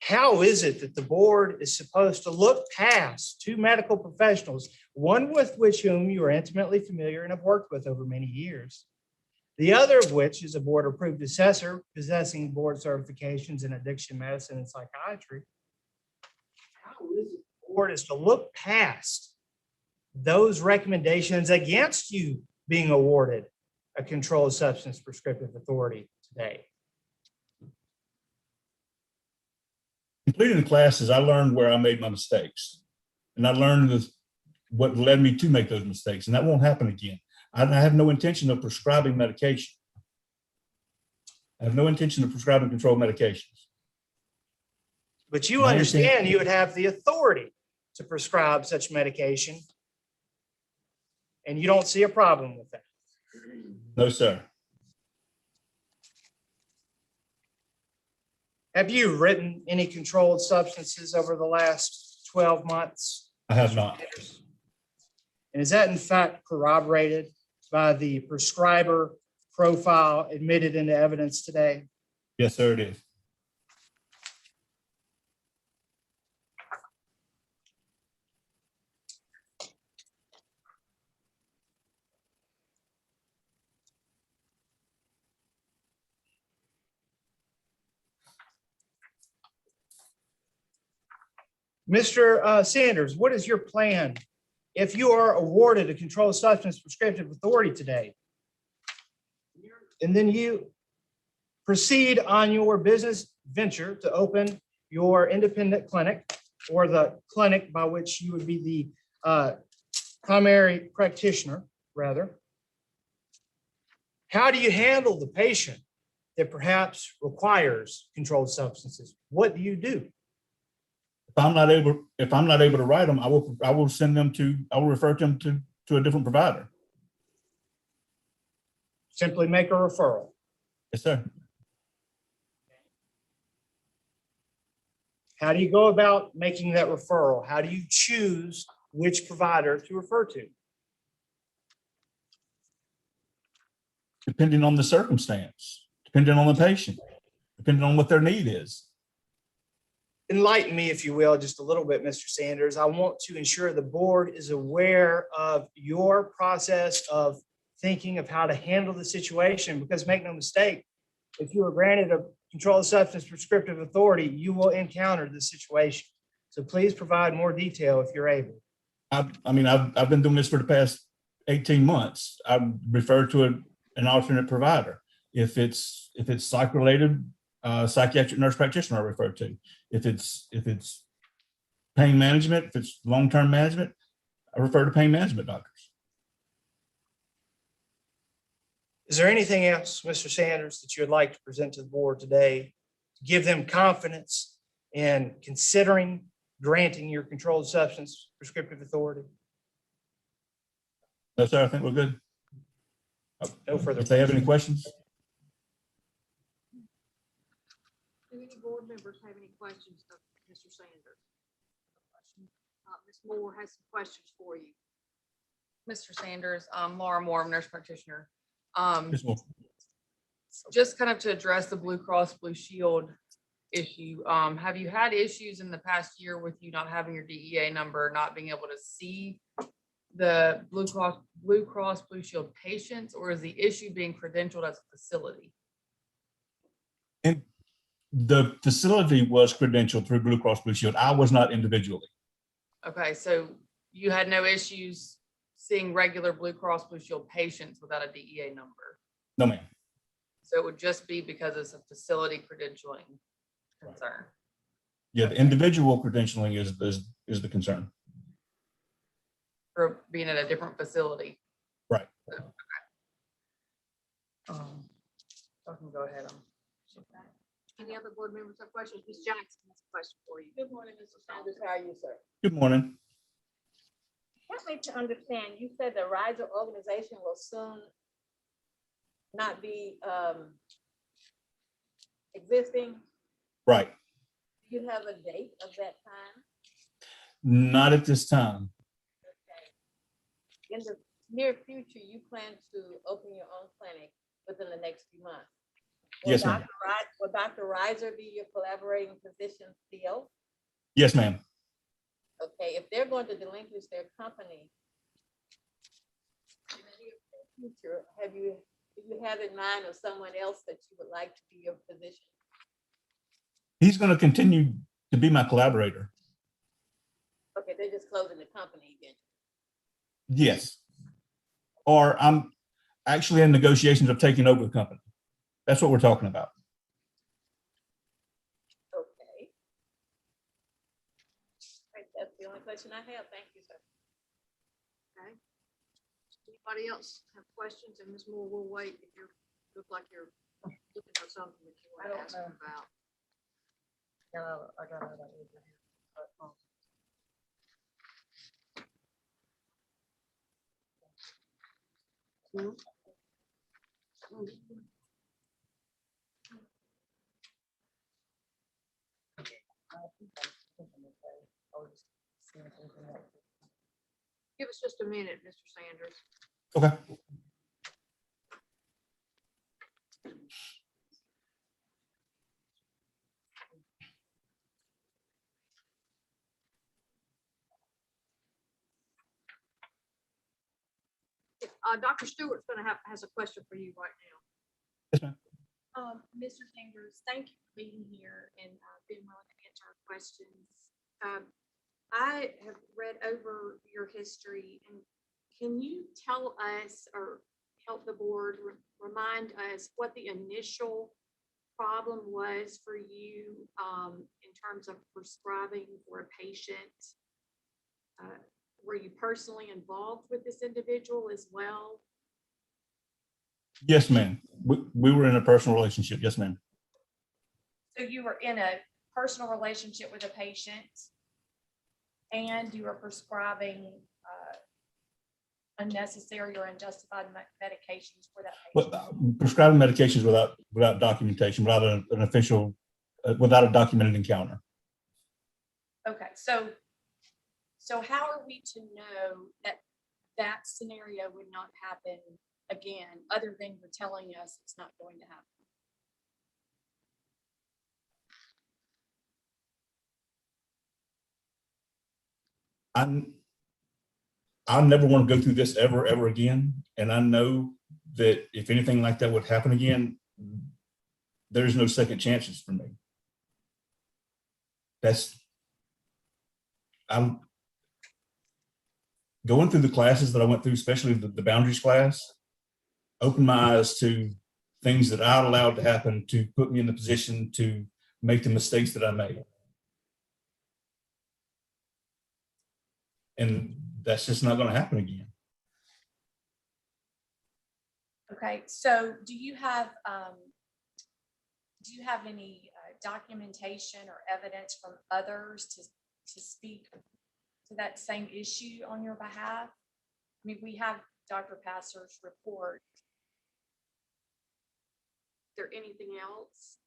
how is it that the board is supposed to look past two medical professionals, one with which whom you are intimately familiar and have worked with over many years, the other of which is a board-approved assessor possessing board certifications in addiction medicine and psychiatry? How is it the board is to look past those recommendations against you being awarded a controlled substance prescriptive authority today? Completing the classes, I learned where I made my mistakes. And I learned what led me to make those mistakes. And that won't happen again. I have no intention of prescribing medication. I have no intention of prescribing controlled medications. But you understand you would have the authority to prescribe such medication, and you don't see a problem with that. No, sir. Have you written any controlled substances over the last 12 months? I have not. And is that in fact corroborated by the prescriber profile admitted into evidence today? Yes, sir, it is. Mr. Sanders, what is your plan if you are awarded a controlled substance prescriptive authority today? And then you proceed on your business venture to open your independent clinic, or the clinic by which you would be the primary practitioner, rather. How do you handle the patient that perhaps requires controlled substances? What do you do? If I'm not able to write them, I will refer them to a different provider. Simply make a referral. Yes, sir. How do you go about making that referral? How do you choose which provider to refer to? Depending on the circumstance, depending on the patient, depending on what their need is. enlighten me, if you will, just a little bit, Mr. Sanders. I want to ensure the board is aware of your process of thinking of how to handle the situation, because make no mistake, if you are granted a controlled substance prescriptive authority, you will encounter this situation. So please provide more detail if you're able. I mean, I've been doing this for the past 18 months. I refer to an alternate provider. If it's psych related, psychiatric nurse practitioner I refer to. If it's pain management, if it's long-term management, I refer to pain management doctors. Is there anything else, Mr. Sanders, that you would like to present to the board today to give them confidence in considering granting your controlled substance prescriptive authority? No, sir, I think we're good. No further. If they have any questions. Do any board members have any questions of Mr. Sanders? Ms. Moore has some questions for you. Mr. Sanders, Laura Moore, nurse practitioner. Ms. Moore. Just kind of to address the Blue Cross Blue Shield issue, have you had issues in the past year with you not having your DEA number, not being able to see the Blue Cross Blue Shield patients, or is the issue being credentialed as a facility? And the facility was credentialed through Blue Cross Blue Shield. I was not individually. Okay, so you had no issues seeing regular Blue Cross Blue Shield patients without a DEA number? No, ma'am. So it would just be because it's a facility credentialing concern. Yeah, the individual credentialing is the concern. For being at a different facility. Right. Okay. I can go ahead. Any other board members have questions? Ms. Jackson has a question for you. Good morning, Mr. Sanders. How are you, sir? Good morning. Help me to understand, you said the riser organization will soon not be existing. Right. Do you have a date of that time? Not at this time. In the near future, you plan to open your own clinic within the next few months? Yes, ma'am. Will Dr. Riser be your collaborating physician still? Yes, ma'am. Okay, if they're going to relinquish their company, in the near future, do you have in mind of someone else that you would like to be your physician? He's going to continue to be my collaborator. Okay, they're just closing the company again. Yes. Or I'm actually in negotiations of taking over the company. That's what we're talking about. Okay. Right, that's the only question I have. Thank you, sir. Okay. Anybody else have questions? And Ms. Moore, we'll wait if you look like you're looking for something that you want to ask them about. I got it. Give us just a minute, Mr. Sanders. Okay. Dr. Stewart's has a question for you right now. Yes, ma'am. Mr. Sanders, thank you for being here and being willing to answer our questions. I have read over your history, and can you tell us or help the board remind us what the initial problem was for you in terms of prescribing for a patient? Were you personally involved with this individual as well? Yes, ma'am. We were in a personal relationship. Yes, ma'am. So you were in a personal relationship with a patient and you were prescribing unnecessary or unjustified medications for that patient? Well, prescribing medications without documentation, without an official, without a documented encounter. Okay, so how are we to know that that scenario would not happen again, other than you're telling us it's not going to happen? I never want to go through this ever again. And I know that if anything like that would happen again, there's no second chances for me. I'm going through the classes that I went through, especially the boundaries class, opened my eyes to things that I allowed to happen to put me in the position to make the mistakes that I made. And that's just not going to happen again. Okay, so do you have any documentation or evidence from others to speak to that same issue on your behalf? I mean, we have Dr. Passer's report. Is there anything else?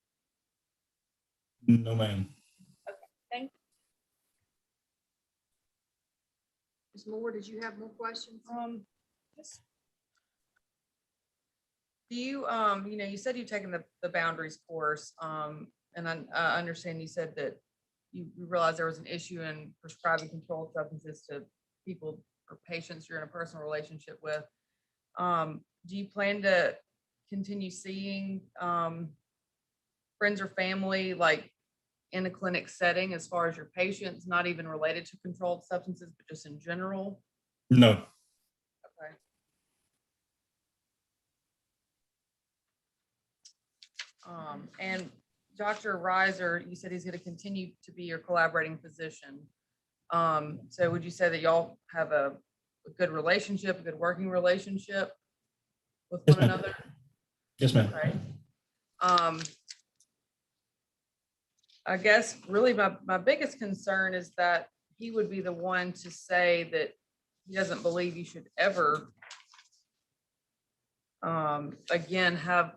No, ma'am. Thank you. Ms. Moore, did you have more questions? Do you, you know, you said you've taken the boundaries course, and I understand you said that you realized there was an issue in prescribing controlled substances to people or patients you're in a personal relationship with. Do you plan to continue seeing friends or family like in a clinic setting as far as your patients, not even related to controlled substances, but just in general? No. Okay. And Dr. Reiser, you said he's going to continue to be your collaborating physician. So would you say that y'all have a good relationship, a good working relationship with Yes, one ma'am. another? Yes, ma'am. Okay. I guess really my biggest concern is that he would be the one to say that he doesn't believe you should ever again have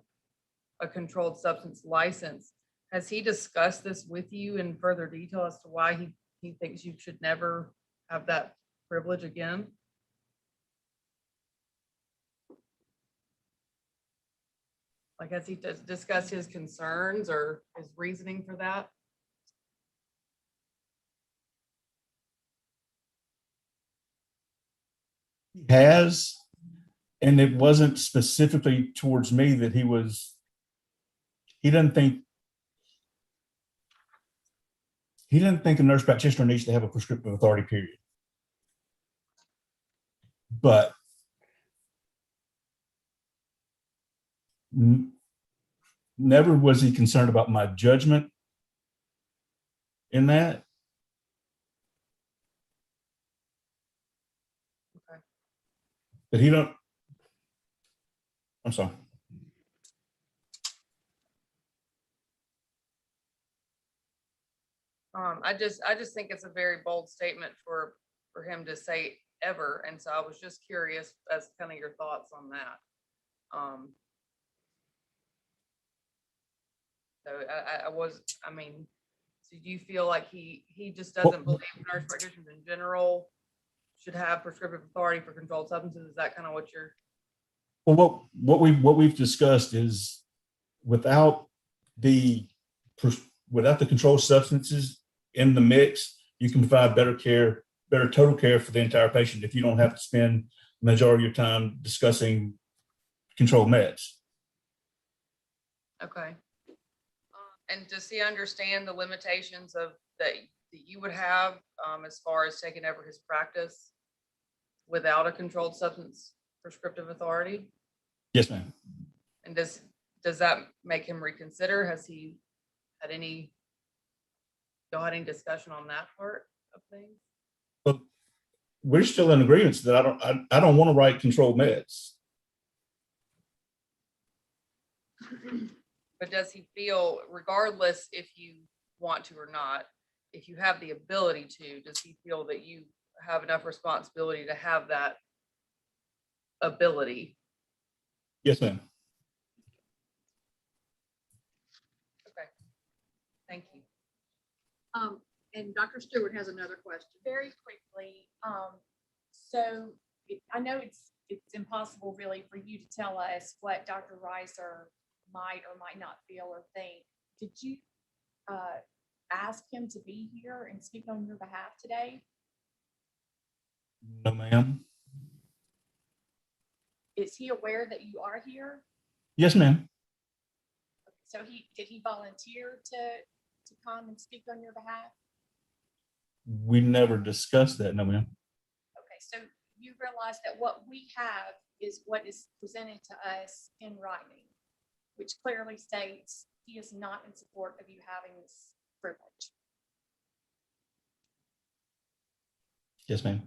a controlled substance license. Has he discussed this with you in further detail as to why he thinks you should never have that privilege again? Like, has he discussed his concerns or his reasoning for that? He has, and it wasn't specifically towards me that he didn't think a nurse practitioner needs to have a prescriptive authority, period. But never was he concerned about my judgment in that. Okay. But I'm sorry. I just think it's a very bold statement for him to say ever. And so I was just curious as kind of your thoughts on that. So do you feel like he just doesn't believe nurse practitioners in general should have prescriptive authority for controlled substances? Is that kind of what you're? Well, what we've discussed is without the controlled substances in the mix, you can provide better care, better total care for the entire patient if you don't have to spend the majority of your time discussing controlled meds. Okay. And does he understand the limitations of that you would have as far as taking over his practice without a controlled substance prescriptive authority? Yes, ma'am. And does that make him reconsider? Has he had any discussion on that part of things? But we're still in agreement that I don't want to write controlled meds. But does he feel, regardless if you want to or not, if you have the ability to, does he feel that you have enough responsibility to have that ability? Yes, ma'am. Okay. Thank you. And Dr. Stewart has another question. Very quickly, so I know it's impossible really for you to tell us what Dr. Reiser might or might not feel or think. Did you ask him to be here and speak on your behalf today? No, ma'am. Is he aware that you are here? Yes, ma'am. So did he volunteer to come and speak on your behalf? We never discussed that. No, ma'am. Okay, so you realize that what we have is what is presented to us in writing, which clearly states he is not in support of you having this privilege. Yes, ma'am.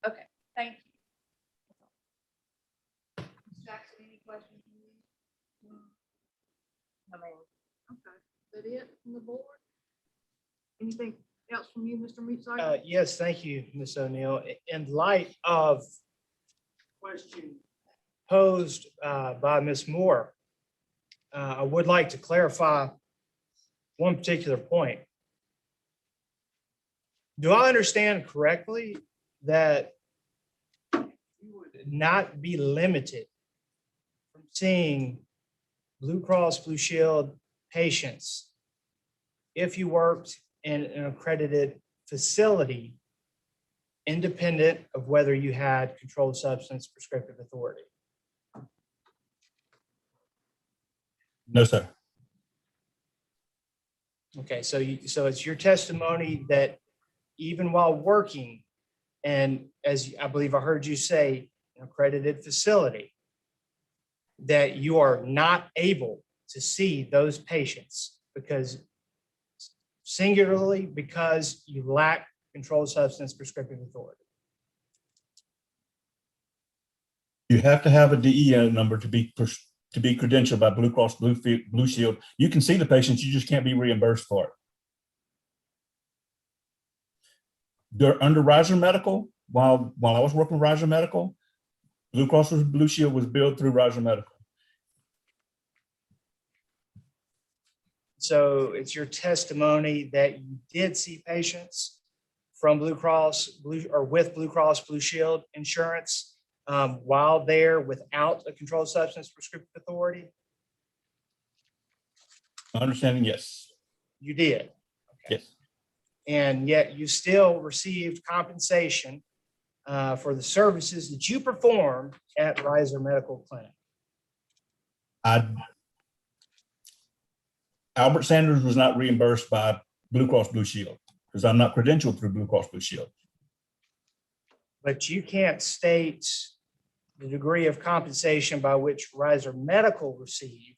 Okay, thank you. Ms. Jackson, any questions? I mean, Okay, is that it from the board? Anything else from you, Mr. Meatside? Yes, thank you, Ms. O'Neill. In light of question posed by Ms. Moore, I would like to clarify one particular point. Do I understand correctly that you would not be limited from seeing Blue Cross Blue Shield patients if you worked in an accredited facility, independent of whether you had controlled substance prescriptive authority? No, sir. Okay, so it's your testimony that even while working, and as I believe I heard you say, an accredited facility, that you are not able to see those patients because singularly because you lack controlled substance prescriptive authority. You have to have a DEA number to be credentialed by Blue Cross Blue Shield. You can see the patients, you just can't be reimbursed for it. They're under Riser Medical. While I was working with Riser Medical, Blue Cross Blue Shield was billed through Riser Medical. So it's your testimony that you did see patients from Blue Cross with Blue Cross Blue Shield insurance while there without a controlled substance prescriptive authority? Understanding, yes. You did. Yes. And yet you still received compensation for the services that you performed at Riser Medical Clinic. Albert Sanders was not reimbursed by Blue Cross Blue Shield because I'm not credentialed through Blue Cross Blue Shield. But you can't state the degree of compensation by which Riser Medical received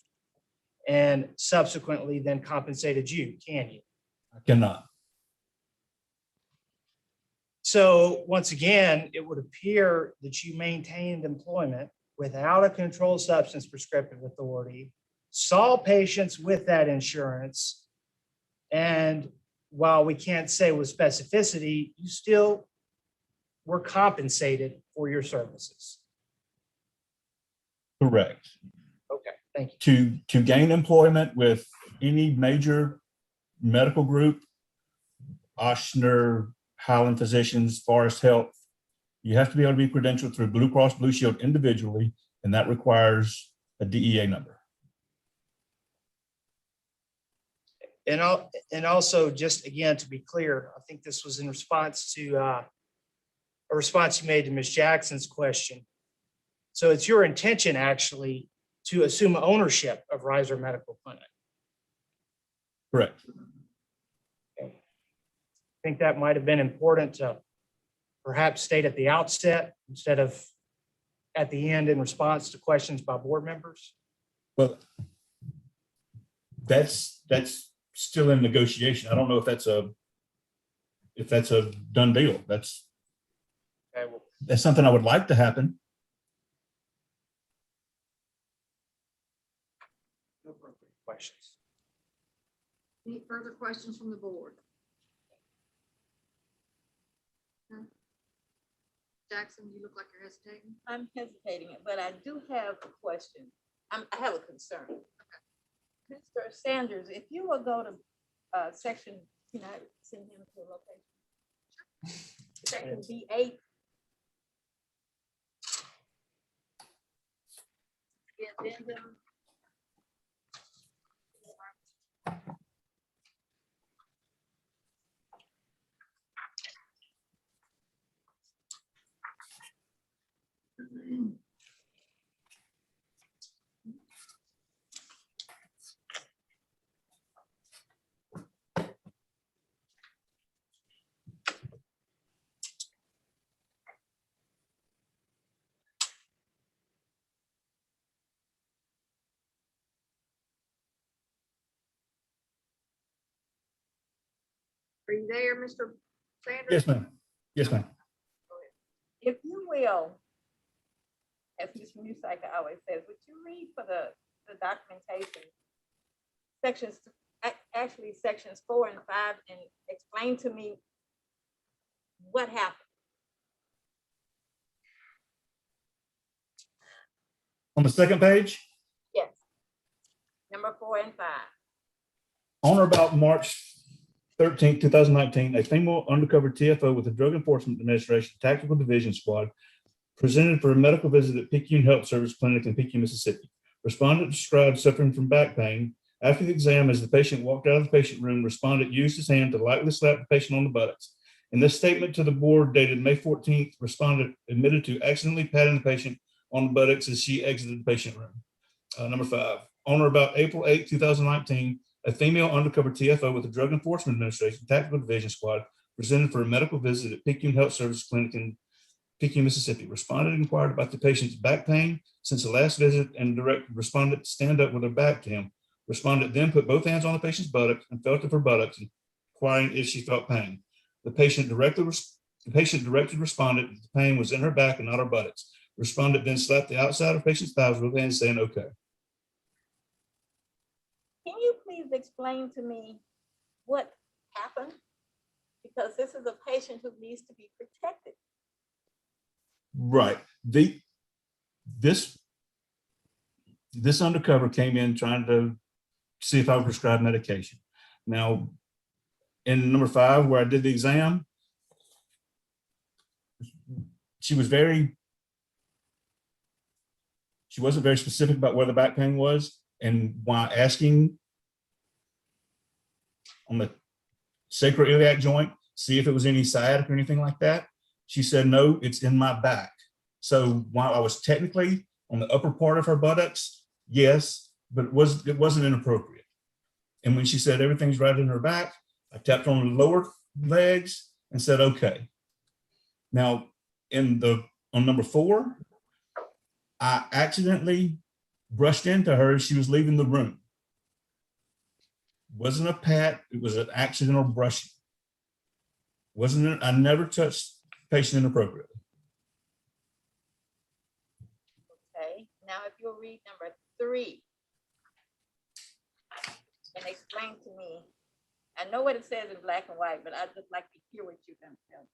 and subsequently then compensated you, can you? I cannot. So once again, it would appear that you maintained employment without a controlled substance prescriptive authority, saw patients with that insurance, and while we can't say with specificity, you still were compensated for your services. Correct. Okay, thank you. To gain employment with any major medical group, Ochsner, Highland Physicians, Forest Health, you have to be able to be credentialed through Blue Cross Blue Shield individually, and that requires a DEA number. And also, just again, to be clear, I think this was in response to a response you made to Ms. Jackson's question. So it's your intention actually to assume ownership of Riser Medical Clinic. Correct. Okay. I think that might have been important to perhaps state at the outset instead of at the end in response to questions by board members. Well, that's still in negotiation. I don't know if that's a done deal. That's Okay, well, something I would like to happen. no appropriate questions. Any further questions from the board? No? Jackson, you look like you're hesitating. I'm hesitating, but I do have a question. I have a concern. Mr. Sanders, if you will go to section, can I send him to a location? Section B8. The addendum. Are you there, Mr. Sanders? Yes, ma'am. Yes, ma'am. If you will, as Ms. Musaika always says, would you read for the documentation, sections, actually sections 4 and 5, and explain to me what happened? On the second page, Yes. Number 4 and 5. on or about March 13th, 2019, a female undercover TFO with the Drug Enforcement Administration Tactical Division Squad presented for a medical visit at Picayune Health Service Clinic in Picayune, Mississippi. Respondent described suffering from back pain. After the exam, as the patient walked out of the patient room, respondent used his hand to lightly slap the patient on the buttocks. In this statement to the board dated May 14th, respondent admitted to accidentally patting the patient on the buttocks as she exited the patient room. Number 5, on or about April 8th, 2019, a female undercover TFO with the Drug Enforcement Administration Tactical Division Squad presented for a medical visit at Picayune Health Service Clinic in Picayune, Mississippi. Respondent inquired about the patient's back pain since the last visit and directed respondent to stand up with her back to him. Respondent then put both hands on the patient's buttocks and felt of her buttocks, inquiring if she felt pain. The patient directed respondent that the pain was in her back and not her buttocks. Respondent then slapped the outside of the patient's thighs with hands, saying, "Okay." Can you please explain to me what happened? Because this is a patient who needs to be protected. Right. This undercover came in trying to see if I would prescribe medication. Now, in number 5, where I did the exam, she wasn't very specific about where the back pain was. And while asking on the sacroiliac joint, see if it was any sciatic or anything like that, she said, "No, it's in my back." So while I was technically on the upper part of her buttocks, yes, but it wasn't inappropriate. And when she said everything's right in her back, I tapped on the lower legs and said, "Okay." Now, on number 4, I accidentally brushed into her as she was leaving the room. Wasn't a pat, it was an accidental brushing. I never touched the patient inappropriately. Okay, now if you'll read number 3 and explain to me, I know what it says in black and white, but I'd just like to hear what you're going to tell me.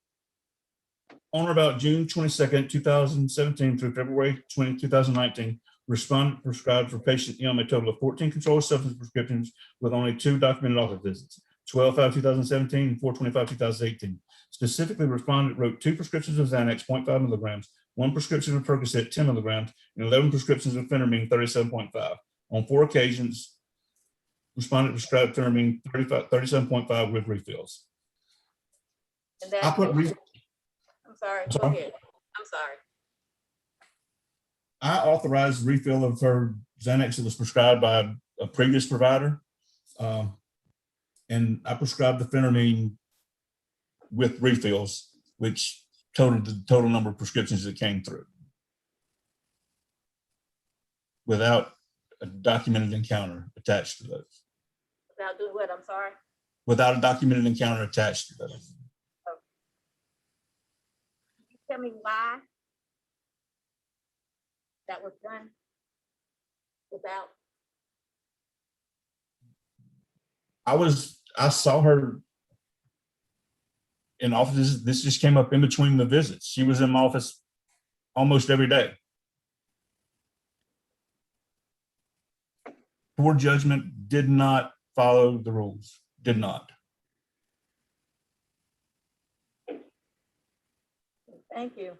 On or about June 22nd, 2017 through February 20, 2019, respondent prescribed for patient M a total of 14 controlled substance prescriptions with only 2 documented office visits, 12/5/2017 and 4/25/2018. Specifically, respondent wrote 2 prescriptions of Xanax 0.5 milligrams, 1 prescription of Percocet 10 milligrams, and 11 prescriptions of phentermine 37.5. On 4 occasions, respondent prescribed phentermine 37.5 with refills. And that, I put I'm sorry, go sorry? ahead. I'm sorry. I authorized refill of her Xanax that was prescribed by a previous provider. And I prescribed the phentermine with refills, which totaled the total number of prescriptions that came through without a documented encounter attached to those. Without doing what? I'm sorry. Without a documented encounter attached to those. Can you tell me why that was done without? I saw her in offices. This just came up in between the visits. She was in my office almost every day. Poor judgment, did not follow the rules, did not. Thank you.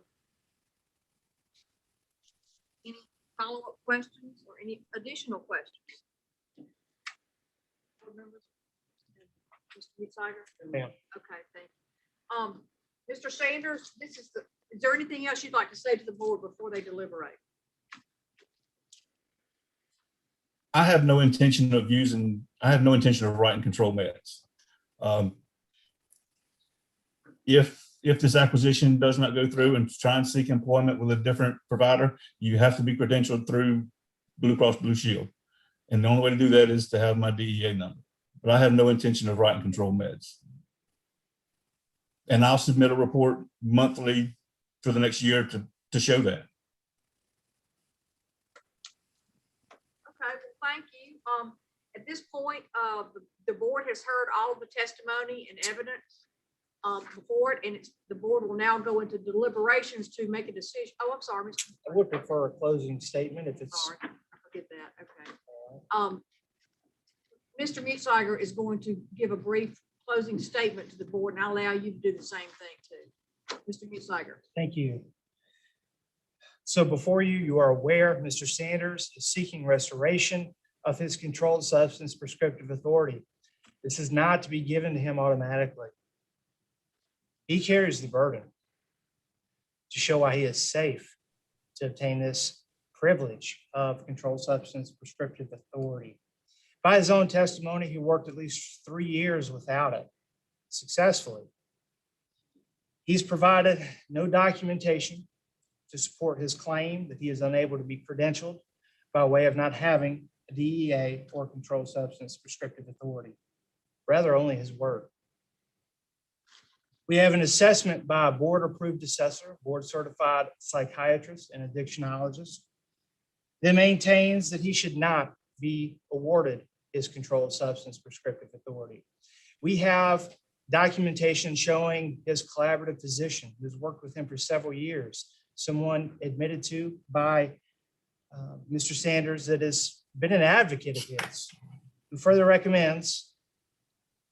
Any follow-up questions or any additional questions? Board members? Mr. Musager? Ma'am. Okay, thank you. Mr. Sanders, is there anything else you'd like to say to the board before they deliberate? I have no intention of writing control meds. If this acquisition does not go through and try and seek employment with a different provider, you have to be credentialed through Blue Cross Blue Shield. And the only way to do that is to have my DEA number. But I have no intention of writing control meds. And I'll submit a report monthly for the next year to show that. Okay, well, thank you. At this point, the board has heard all of the testimony and evidence before it, and the board will now go into deliberations to make a decision. Oh, I'm sorry, Mr. I would prefer a closing statement if it's. Sorry, I forget that. Okay. Mr. Mutzliger is going to give a brief closing statement to the board, and I'll allow you to do the same thing too. Mr. Mutzliger. Thank you. So before you, you are aware, Mr. Sanders is seeking restoration of his controlled substance prescriptive authority. This is not to be given to him automatically. He carries the burden to show why he is safe to obtain this privilege of controlled substance prescriptive authority. By his own testimony, he worked at least 3 years without it successfully. He's provided no documentation to support his claim that he is unable to be credentialed by way of not having a DEA or controlled substance prescriptive authority, rather only his word. We have an assessment by a board-approved assessor, board-certified psychiatrist and addictionologist that maintains that he should not be awarded his controlled substance prescriptive authority. We have documentation showing his collaborative physician who's worked with him for several years, someone admitted to by Mr. Sanders that has been an advocate of his, who further recommends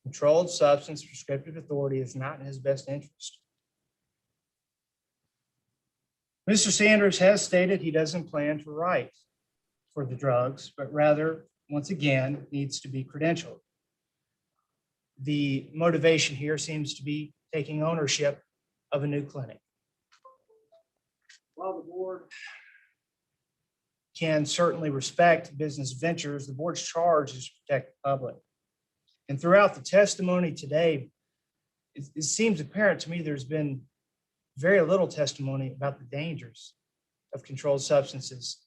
controlled substance prescriptive authority is not in his best interest. Mr. Sanders has stated he doesn't plan to write for the drugs, but rather, once again, needs to be credentialed. The motivation here seems to be taking ownership of a new clinic. While the board can certainly respect business ventures, the board's charge is to protect the public. And throughout the testimony today, it seems apparent to me there's been very little testimony about the dangers of controlled substances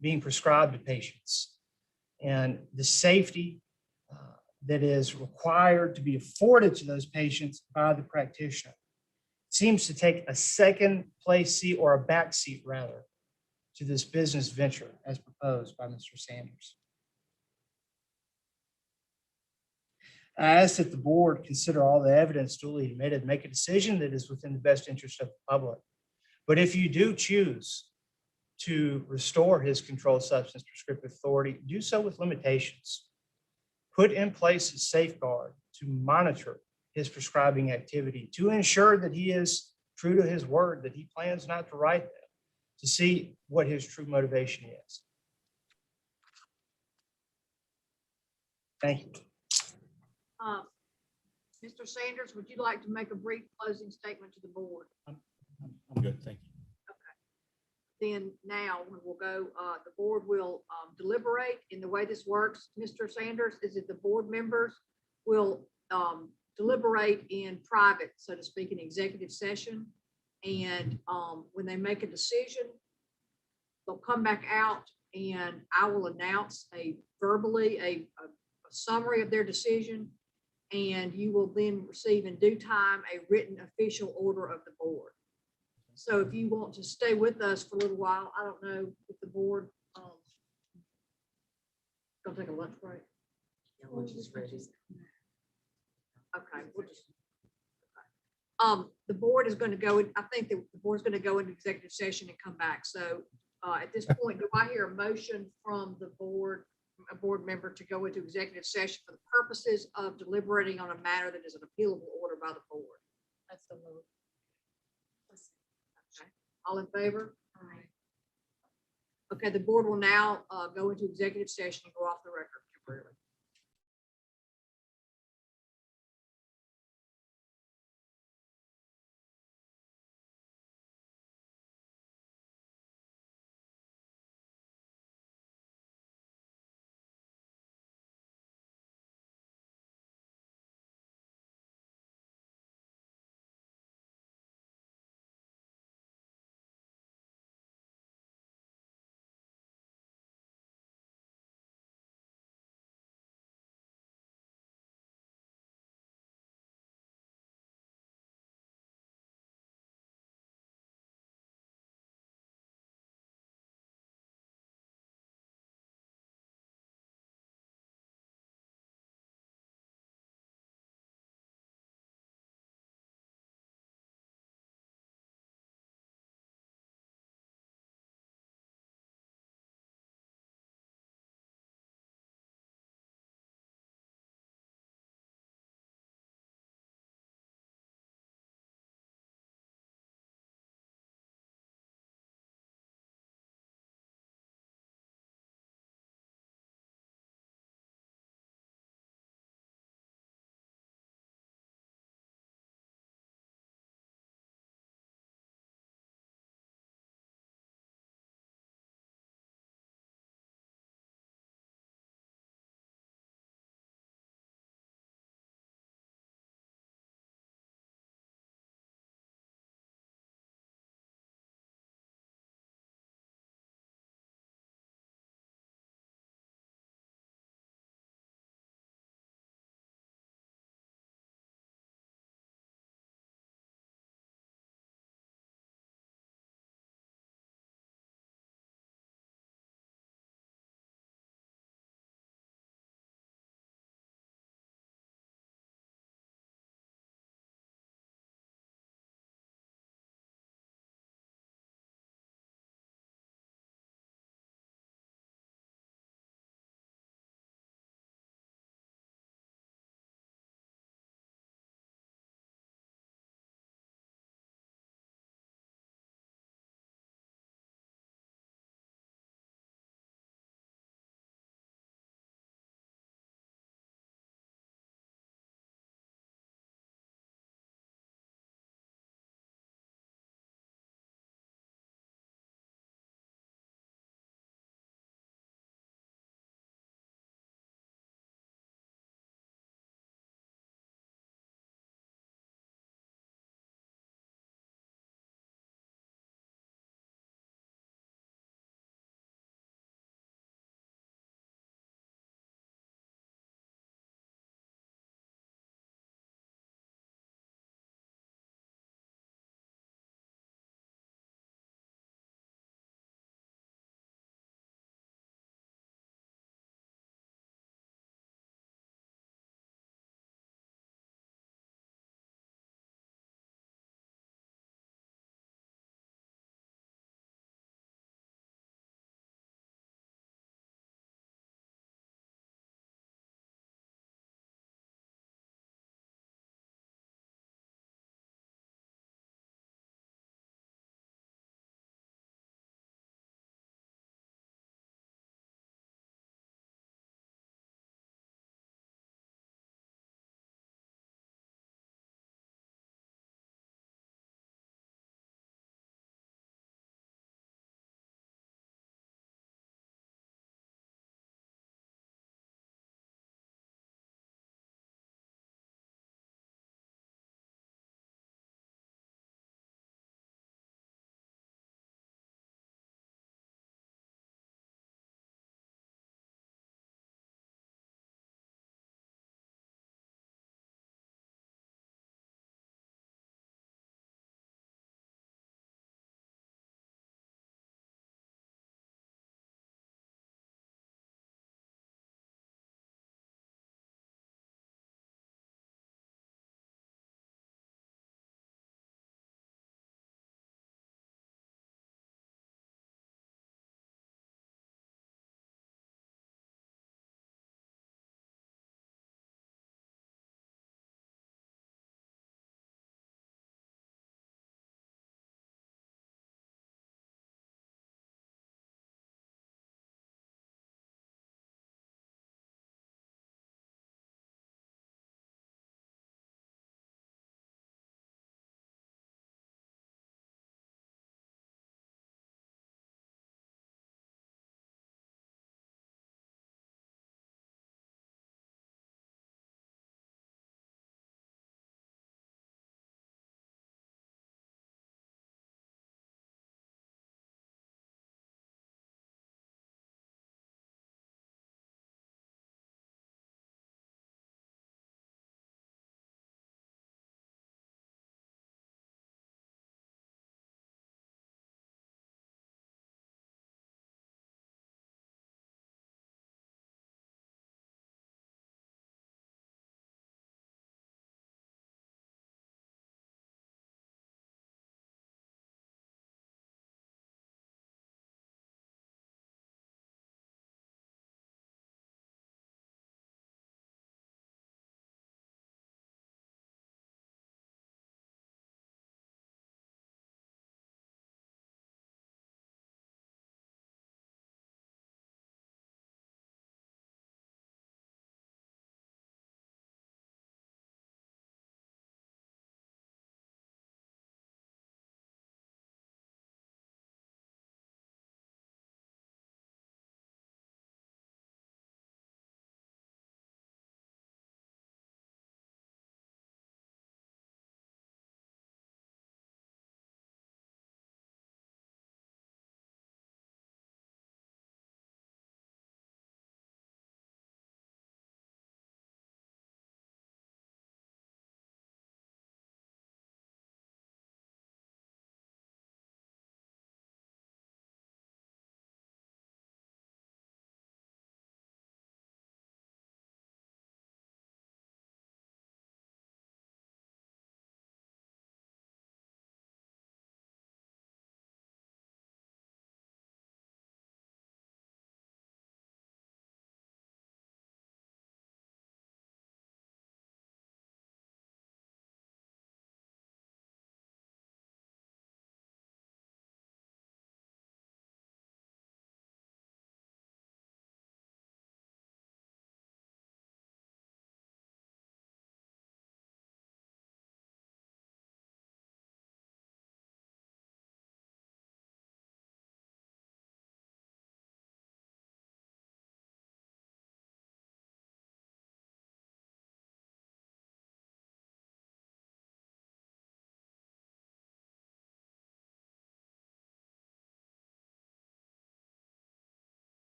being prescribed to patients and the safety that is required to be afforded to those patients by the practitioner. It seems to take a second place seat or a back seat rather to this business venture as proposed by Mr. Sanders. I ask that the board consider all the evidence duly admitted, make a decision that is within the best interest of the public. But if you do choose to restore his controlled substance prescriptive authority, do so with limitations. Put in place a safeguard to monitor his prescribing activity, to ensure that he is true to his word, that he plans not to write them, to see what his true motivation is. Thank you. Mr. Sanders, would you like to make a brief closing statement to the board? I'm good, thank you. Then now we will go, the board will deliberate. In the way this works, Mr. Sanders, is that the board members will deliberate in private, so to speak, in executive session. And when they make a decision, they'll come back out and I will announce verbally a summary of their decision. And you will then receive in due time a written official order of the board. So if you want to stay with us for a little while, I don't know if the board gonna take a lunch break. Okay, we'll just. The board is going to go. I think that the board's going to go into executive session and come back. So at this point, do I hear a motion from the board, a board member, to go into executive session for the purposes of deliberating on a matter that is an appealable order by the board? That's the move. Okay. All in favor? Aye. Okay, the board will now go into executive session and go off the record temporarily.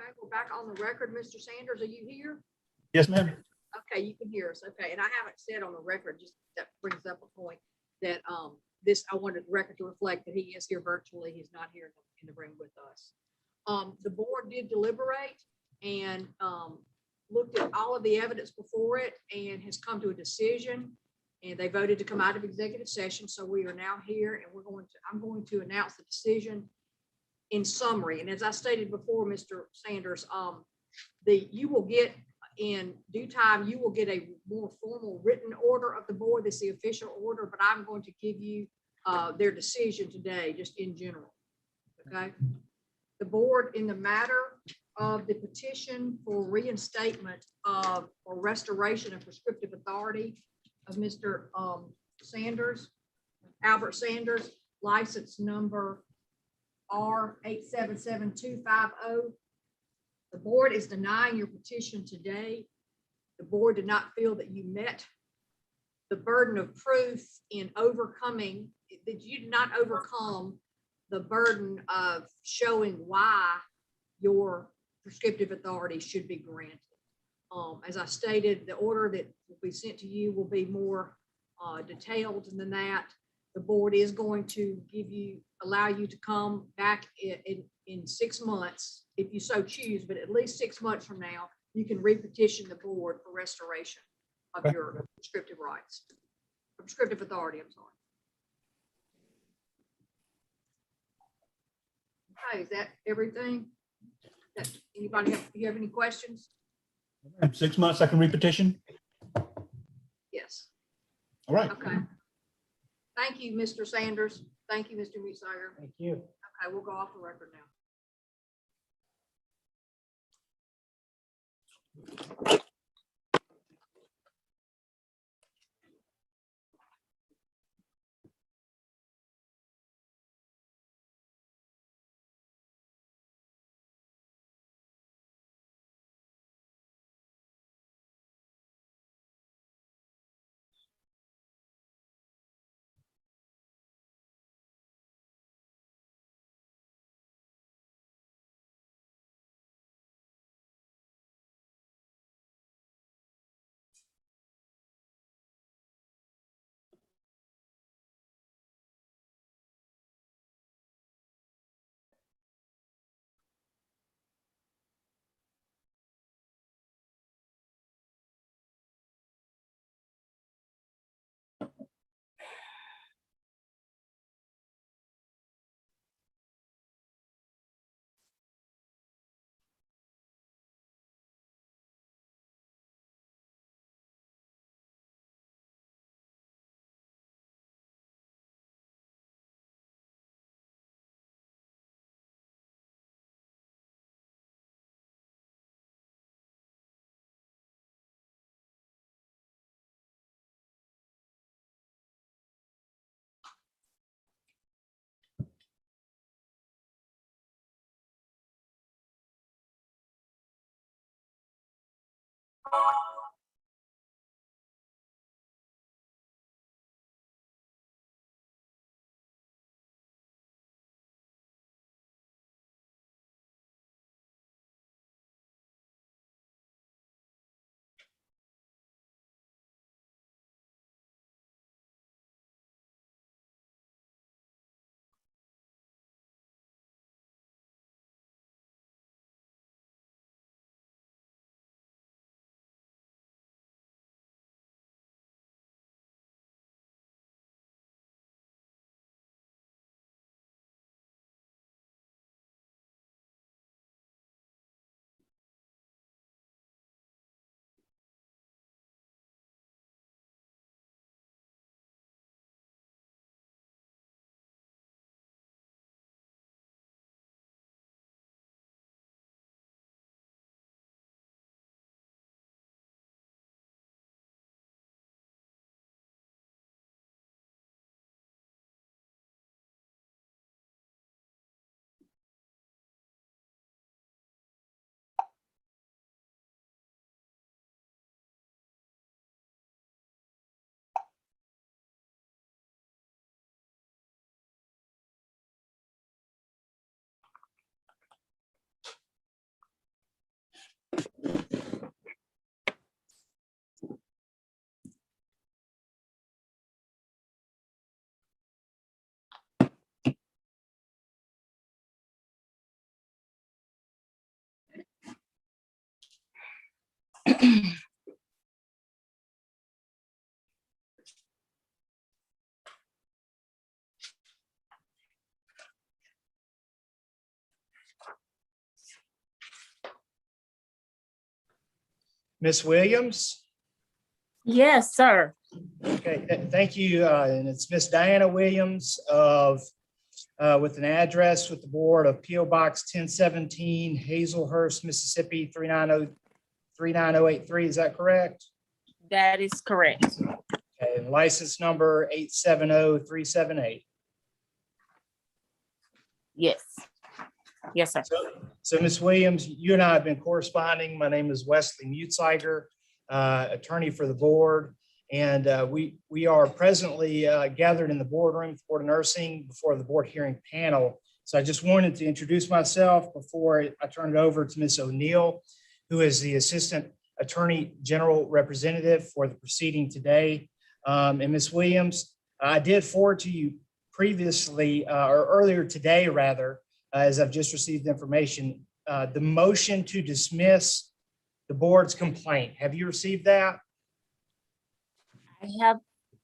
Okay, we're back on the record. Mr. Sanders, are you here? Yes, ma'am. Okay, you can hear us. Okay, and I haven't said on the record, just that brings up a point that this, I wanted the record to reflect that he is here virtually. He's not here in the room with us. The board did deliberate and looked at all of the evidence before it and has come to a decision. And they voted to come out of executive session. So we are now here and I'm going to announce the decision in summary. And as I stated before, Mr. Sanders, you will get in due time, you will get a more formal written order of the board. This is the official order, but I'm going to give you their decision today, just in general. Okay. The board, in the matter of the petition for reinstatement of or restoration of prescriptive authority of Mr. Sanders, Albert Sanders, license number R877250. The board is denying your petition today. The board did not feel that you met the burden of proof in overcoming, that you did not overcome the burden of showing why your prescriptive authority should be granted. As I stated, the order that will be sent to you will be more detailed than that. The board is going to allow you to come back in 6 months, if you so choose, but at least 6 months from now, you can repetition the board for restoration of your prescriptive rights, prescriptive authority, I'm sorry. Okay, is that everything? Anybody you have any questions? 6 months, I can repetition? Yes. All right. Okay. Thank you, Mr. Sanders. Thank you, Mr. Meesager. Thank you. Okay, we'll go off the record now. Ms. Williams? Yes, sir. Okay, thank you. And it's Miss Diana Williams of, with an address with the board of P.O. Box 1017, Hazelhurst, Mississippi, 39083. Is that correct? That is correct. Okay, and license number 870378. Yes. Yes, sir. So Ms. Williams, you and I have been corresponding. My name is Wesley Mutzeiger, attorney for the board. And we are presently gathered in the boardroom, Board of Nursing, before the board hearing panel. So I just wanted to introduce myself before I turn it over to Ms. O'Neill, who is the Assistant Attorney General Representative for the proceeding today. And Ms. Williams, I did forward to you previously, or earlier today, rather, as I've just received information, the motion to dismiss the board's complaint. Have you received that? I have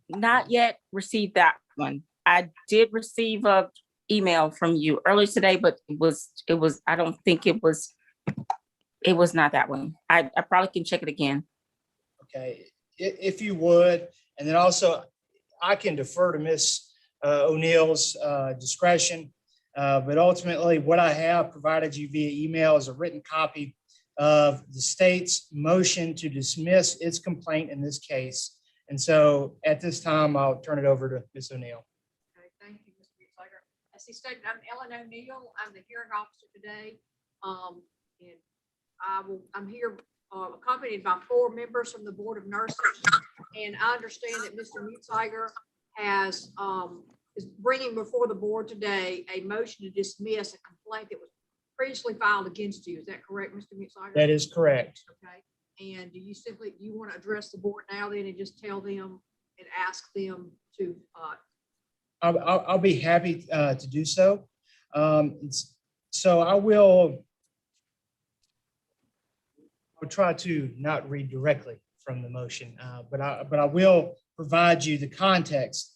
not yet received that one. I did receive a email from you earlier today, but it was, I don't think it was not that one. I probably can check it again. Okay, if you would, and then also I can defer to Ms. O'Neill's discretion. But ultimately, what I have provided you via email is a written copy of the state's motion to dismiss its complaint in this case. And so at this time, I'll turn it over to Ms. O'Neill. Okay, thank you, Mr. Mutzeiger. As he stated, I'm Ellen O'Neill. I'm the hearing officer today. And I'm here accompanied by 4 members from the Board of Nursing. And I understand that Mr. Mutzeiger is bringing before the board today a motion to dismiss a complaint that was previously filed against you. Is that correct, Mr. Mutzeiger? That is correct. Okay. And do you want to address the board now then and just tell them and ask them to? I'll be happy to do so. So I'll try to not read directly from the motion, but I will provide you the context.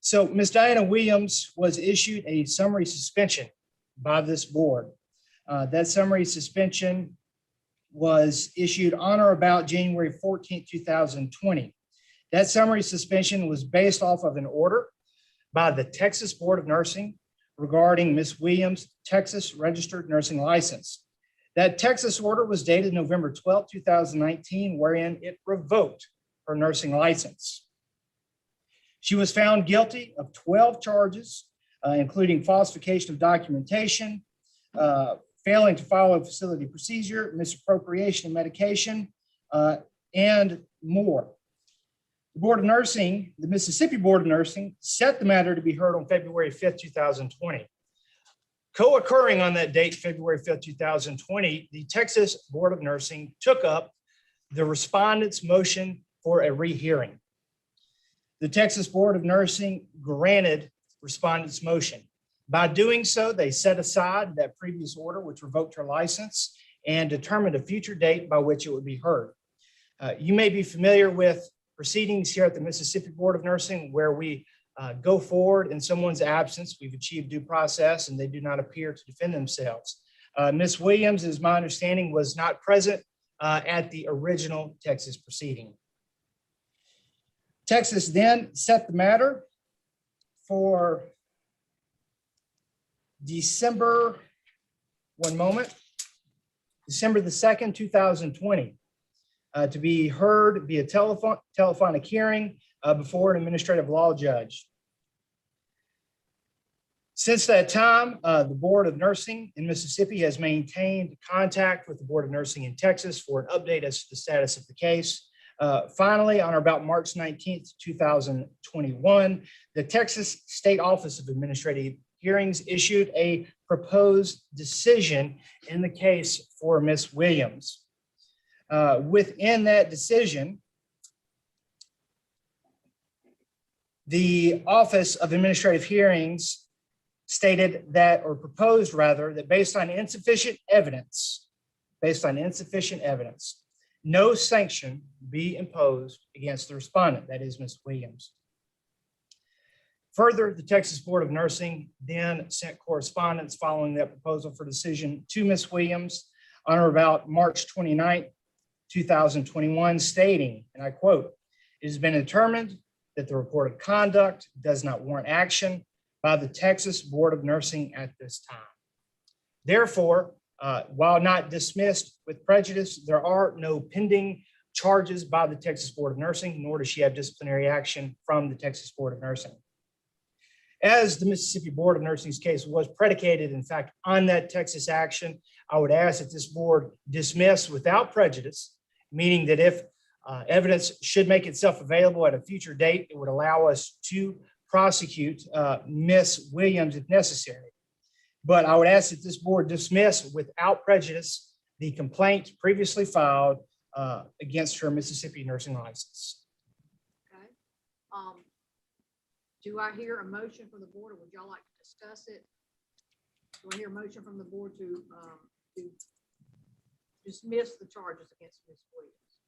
So Ms. Diana Williams was issued a summary suspension by this board. That summary suspension was issued on or about January 14, 2020. That summary suspension was based off of an order by the Texas Board of Nursing regarding Ms. Williams' Texas registered nursing license. That Texas order was dated November 12, 2019, wherein it revoked her nursing license. She was found guilty of 12 charges, including falsification of documentation, failing to follow a facility procedure, misappropriation of medication, and more. The Board of Nursing, the Mississippi Board of Nursing, set the matter to be heard on February 5th, 2020. Co-occurring on that date, February 5th, 2020, the Texas Board of Nursing took up the respondent's motion for a rehearing. The Texas Board of Nursing granted respondent's motion. By doing so, they set aside that previous order, which revoked her license, and determined a future date by which it would be heard. You may be familiar with proceedings here at the Mississippi Board of Nursing where we go forward in someone's absence. We've achieved due process and they do not appear to defend themselves. Ms. Williams, as my understanding, was not present at the original Texas proceeding. Texas then set the matter for December the 2nd, 2020, to be heard via telephonic hearing before an administrative law judge. Since that time, the Board of Nursing in Mississippi has maintained contact with the Board of Nursing in Texas for an update as to the status of the case. Finally, on or about March 19th, 2021, the Texas State Office of Administrative Hearings issued a proposed decision in the case for Ms. Williams. Within that decision, the Office of Administrative Hearings stated that, or proposed rather, that based on insufficient evidence, no sanction be imposed against the respondent, that is Ms. Williams. Further, the Texas Board of Nursing then sent correspondence following that proposal for decision to Ms. Williams on or about March 29, 2021, stating, and I quote, "It has been determined that the reported conduct does not warrant action by the Texas Board of Nursing at this time. Therefore, while not dismissed with prejudice, there are no pending charges by the Texas Board of Nursing, nor does she have disciplinary action from the Texas Board of Nursing." As the Mississippi Board of Nursing's case was predicated, in fact, on that Texas action, I would ask that this board dismiss without prejudice, meaning that if evidence should make itself available at a future date, it would allow us to prosecute Ms. Williams if necessary. But I would ask that this board dismiss without prejudice the complaint previously filed against her Mississippi nursing license. Okay. Do I hear a motion from the board, or would y'all like to discuss it? Do I hear a motion from the board to dismiss the charges against Ms. Williams?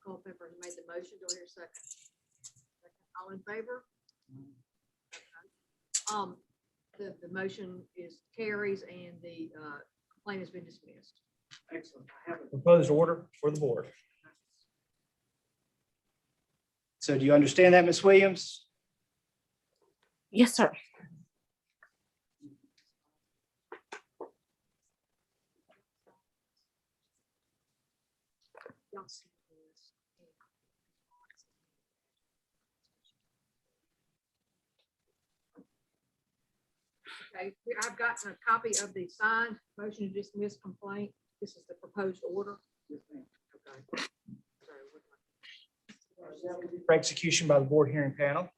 Culpepper made the motion. Do I hear a second? All in favor? Okay. The motion is carries and the complaint has been dismissed. Excellent. I have a proposed order for the board. So do you understand that, Ms. Williams? Yes, sir. Okay, I've gotten a copy of the signed motion to dismiss complaint. This is the proposed order. Okay. For execution by the board hearing panel.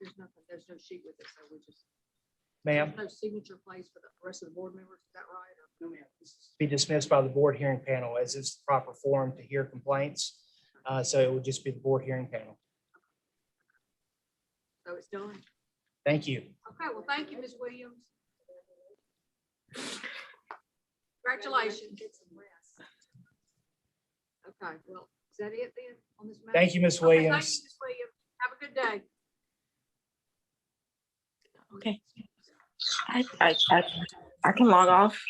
There's nothing, there's no sheet with it, so we just. Ma'am, No signature place for the rest of the board members, is that right? Or? no, ma'am. This is to be dismissed by the board hearing panel as is the proper forum to hear complaints. So it would just be the board hearing panel. So it's done. Thank you. Okay, well, thank you, Ms. Williams. Congratulations. Okay, well, is that it then on this matter? Thank you, Ms. Okay, thank you, Williams. Ms. Williams. Have a good day. Okay. I can log off.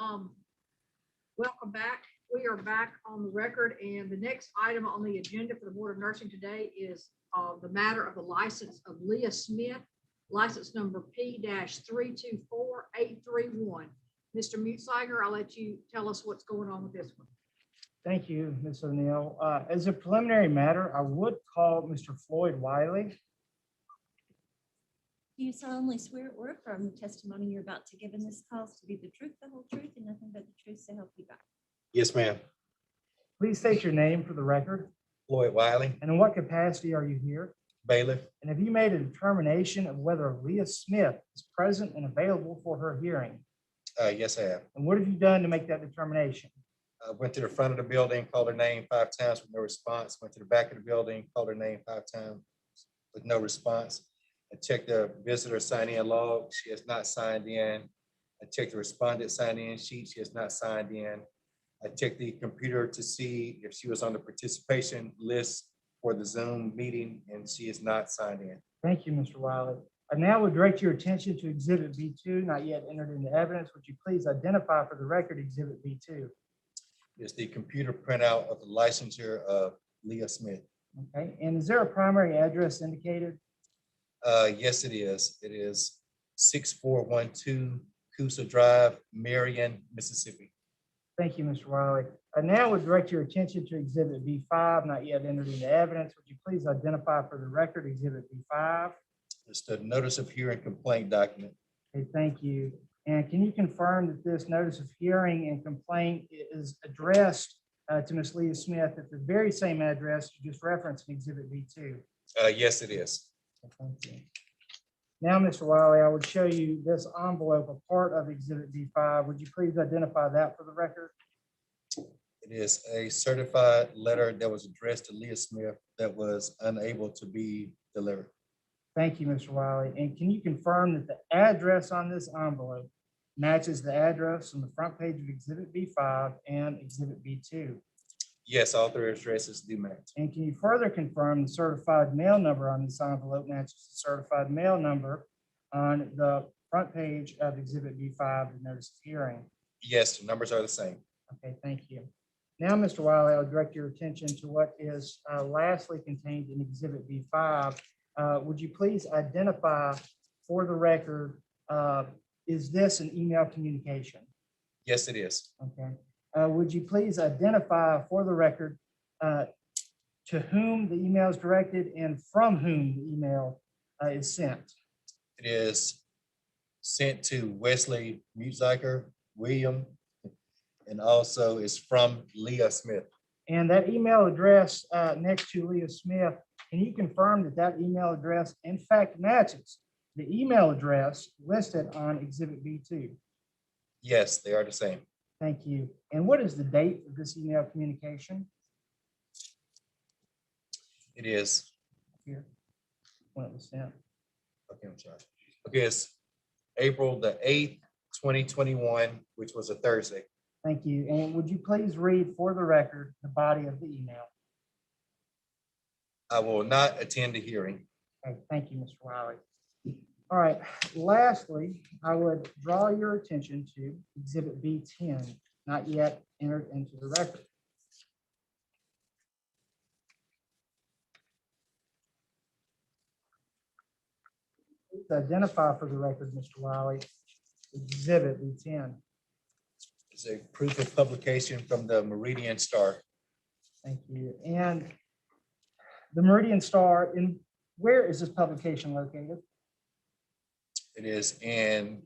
Welcome back. We are back on the record, and the next item on the agenda for the Board of Nursing today is the matter of the license of Leah Smith, license number P-324831. Mr. Mutzliger, I'll let you tell us what's going on with this one. Thank you, Ms. O'Neill. As a preliminary matter, I would call Mr. Floyd Wiley. Do you solemnly swear or affirm the testimony you're about to give in this cause to be the truth, the whole truth, and nothing but the truth, so help you God? Yes, ma'am. Please state your name for the record, Floyd Wiley, and in what capacity are you here? bailiff. And have you made a determination of whether Leah Smith is present and available for her hearing? Yes, I have. And what have you done to make that determination? I went to the front of the building, called her name 5 times with no response. Went to the back of the building, called her name 5 times with no response. I checked the visitor sign-in log. She has not signed in. I checked the respondent sign-in sheet. She has not signed in. I checked the computer to see if she was on the participation list for the Zoom meeting, and she is not signed in. Thank you, Mr. Wiley. I now would direct your attention to Exhibit B2, not yet entered into evidence. Would you please identify for the record Exhibit B2? It's the computer printout of the licensure of Leah Smith. Okay, and is there a primary address indicated? Yes, it is. It is 6412 Coosa Drive, Marion, Mississippi. Thank you, Mr. Wiley. I now would direct your attention to Exhibit B5, not yet entered into evidence. Would you please identify for the record Exhibit B5? It's the notice of hearing complaint document. Okay, thank you. And can you confirm that this notice of hearing and complaint is addressed to Ms. Leah Smith at the very same address you just referenced in Exhibit B2? Yes, it is. Thank you. Now, Mr. Wiley, I would show you this envelope, a part of Exhibit B5. Would you please identify that for the record? It is a certified letter that was addressed to Leah Smith that was unable to be delivered. Thank you, Mr. Wiley. And can you confirm that the address on this envelope matches the address on the front page of Exhibit B5 and Exhibit B2? Yes, all 3 addresses do match. And can you further confirm the certified mail number on this envelope matches the certified mail number on the front page of Exhibit B5, the notice of hearing? Yes, the numbers are the same. Okay, thank you. Now, Mr. Wiley, I'll direct your attention to what is lastly contained in Exhibit B5. Would you please identify for the record, is this an email communication? Yes, it is. Okay. Would you please identify for the record to whom the email is directed and from whom the email is sent? It is sent to Wesley Mutzliger, William, and also is from Leah Smith. And that email address next to Leah Smith, can you confirm that that email address in fact matches the email address listed on Exhibit B2? Yes, they are the same. Thank you. And what is the date of this email communication? It is, Here, when it was sent. okay, I'm sorry. Okay, it's April the 8th, 2021, which was a Thursday. Thank you. And would you please read for the record the body of the email? I will not attend the hearing. Okay, thank you, Mr. Wiley. All right, lastly, I would draw your attention to Exhibit B10, not yet entered into the record. Please identify for the record, Mr. Wiley, Exhibit B10. It's a proof of publication from the Meridian Star. Thank you. And the Meridian Star, where is this publication located? It is in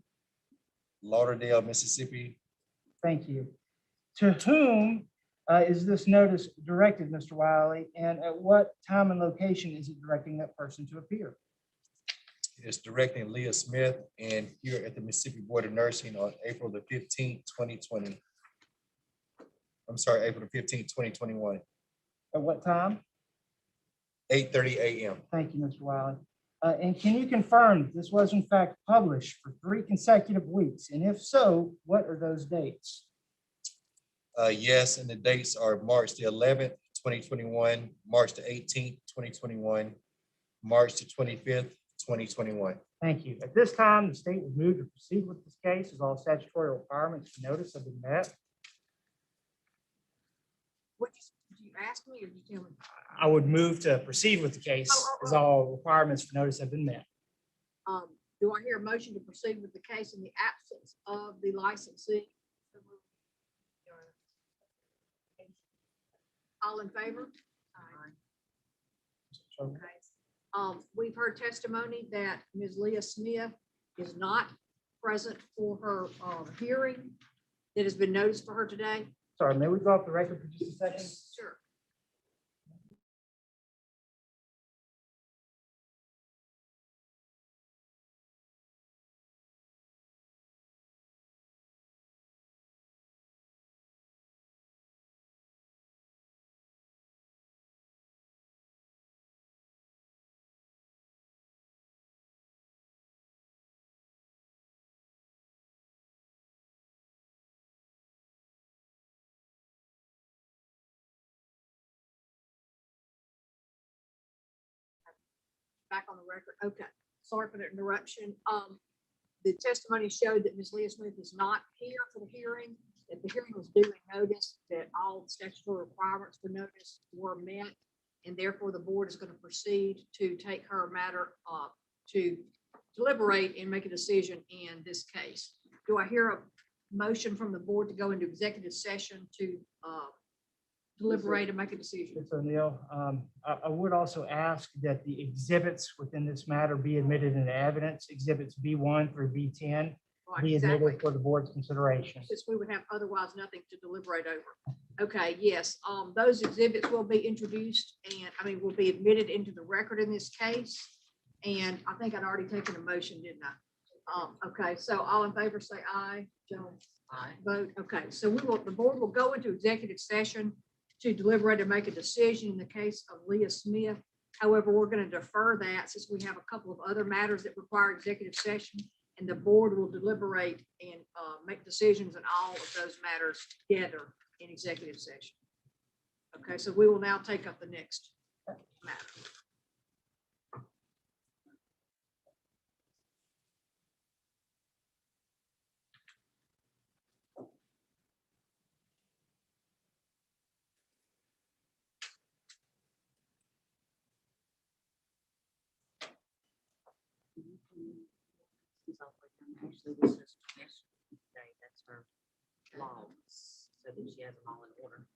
Lauderdale, Mississippi. Thank you. To whom is this notice directed, Mr. Wiley? And at what time and location is it directing that person to appear? It's directing Leah Smith and here at the Mississippi Board of Nursing on April the 15th, 2020. I'm sorry, April the 15th, 2021, At what time? 8:30 a.m. Thank you, Mr. Wiley. And can you confirm that this was in fact published for 3 consecutive weeks? And if so, what are those dates? Yes, and the dates are March the 11th, 2021, March the 18th, 2021, March the 25th, 2021. Thank you. At this time, the state would move to proceed with this case as all statutory requirements for notice have been met. Did you ask me or did you tell me? I would move to proceed with the case as all requirements for notice have been met. Do I hear a motion to proceed with the case in the absence of the licensee? All in favor? Okay. We've heard testimony that Ms. Leah Smith is not present for her hearing that has been noticed for her today. Sorry, may we go off the record for just a second? Sure. Back on the record. Okay. Sorry for the interruption. The testimony showed that Ms. Leah Smith is not here for the hearing, that the hearing was duly noticed, that all statutory requirements for notice were met, and therefore the board is going to proceed to take her matter up to deliberate and make a decision in this case. Do I hear a motion from the board to go into executive session to deliberate and make a decision? Ms. O'Neill, I would also ask that the exhibits within this matter be admitted into evidence. Exhibits B1 through B10 Right, be exactly. admitted for the board's consideration. Since we would have otherwise nothing to deliberate over. Okay, yes, those exhibits will be introduced and will be admitted into the record in this case. And I think I'd already taken a motion, didn't I? Okay, so all in favor say aye. Joan? Aye. Vote. Okay, so the board will go into executive session to deliberate and make a decision in the case of Leah Smith. However, we're going to defer that since we have a couple of other matters that require executive session, and the board will deliberate and make decisions on all of those matters together in executive session. Okay, so we will now take up the next matter. Actually, this is yesterday, that's her logs, so that she has them all in order.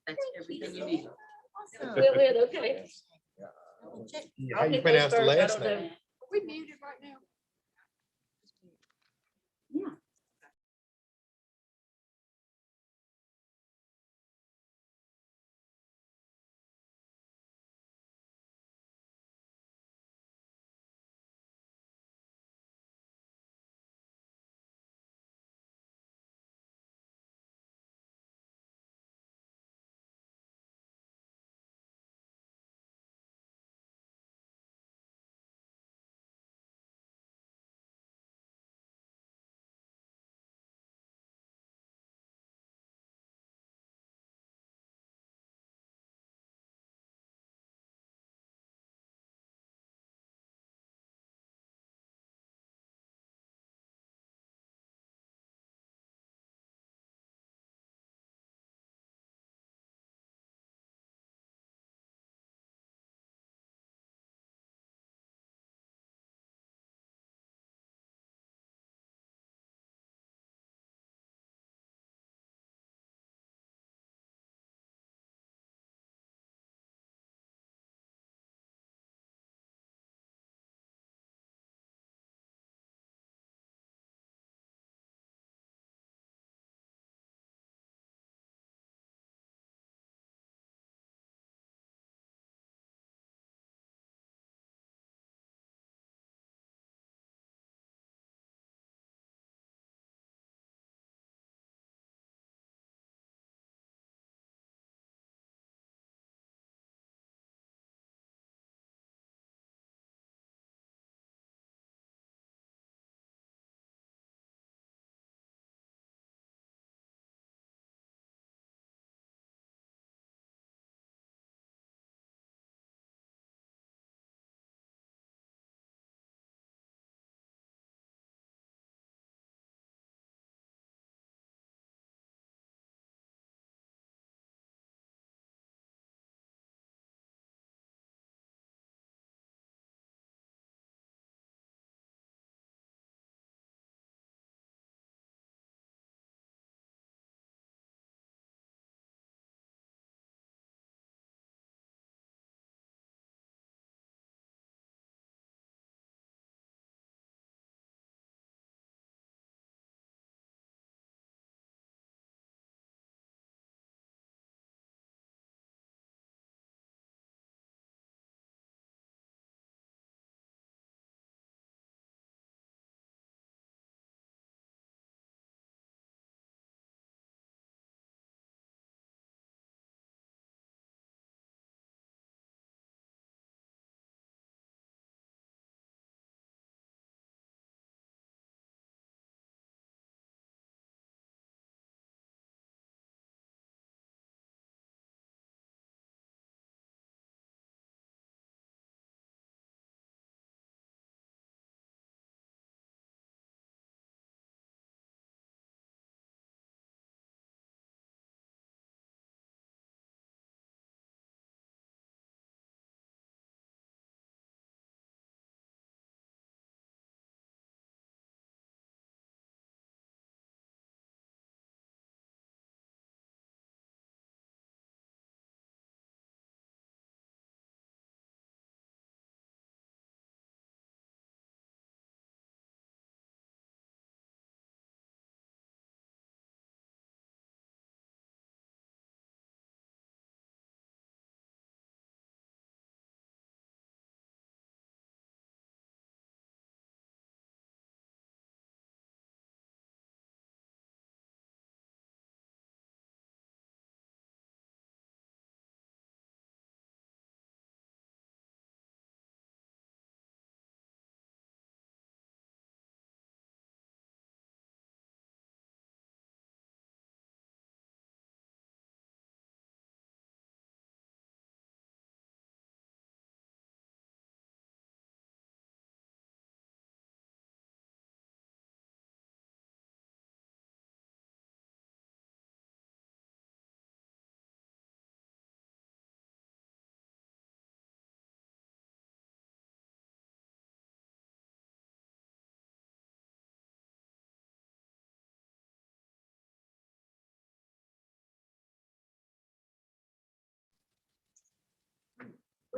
That's everything you need. Okay. How you pronounce the last name? Are we muted right now?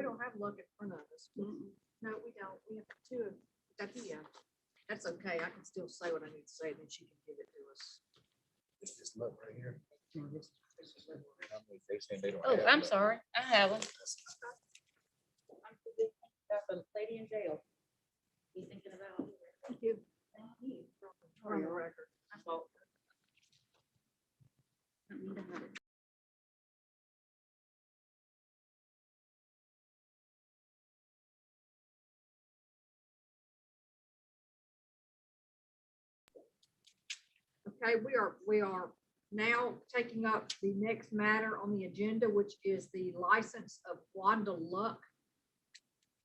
we don't have luck in front of us. No, we don't. We have two of, that's, yeah. That's okay. I can still say what I need to say, then she can give it to us. It's this look right here. They saying they don't Oh, have I'm that. sorry. I have them. Got the lady in jail. You thinking about? Thank you. For your record. I thought. Okay, we are now taking up the next matter on the agenda, which is the license of Wanda Luck.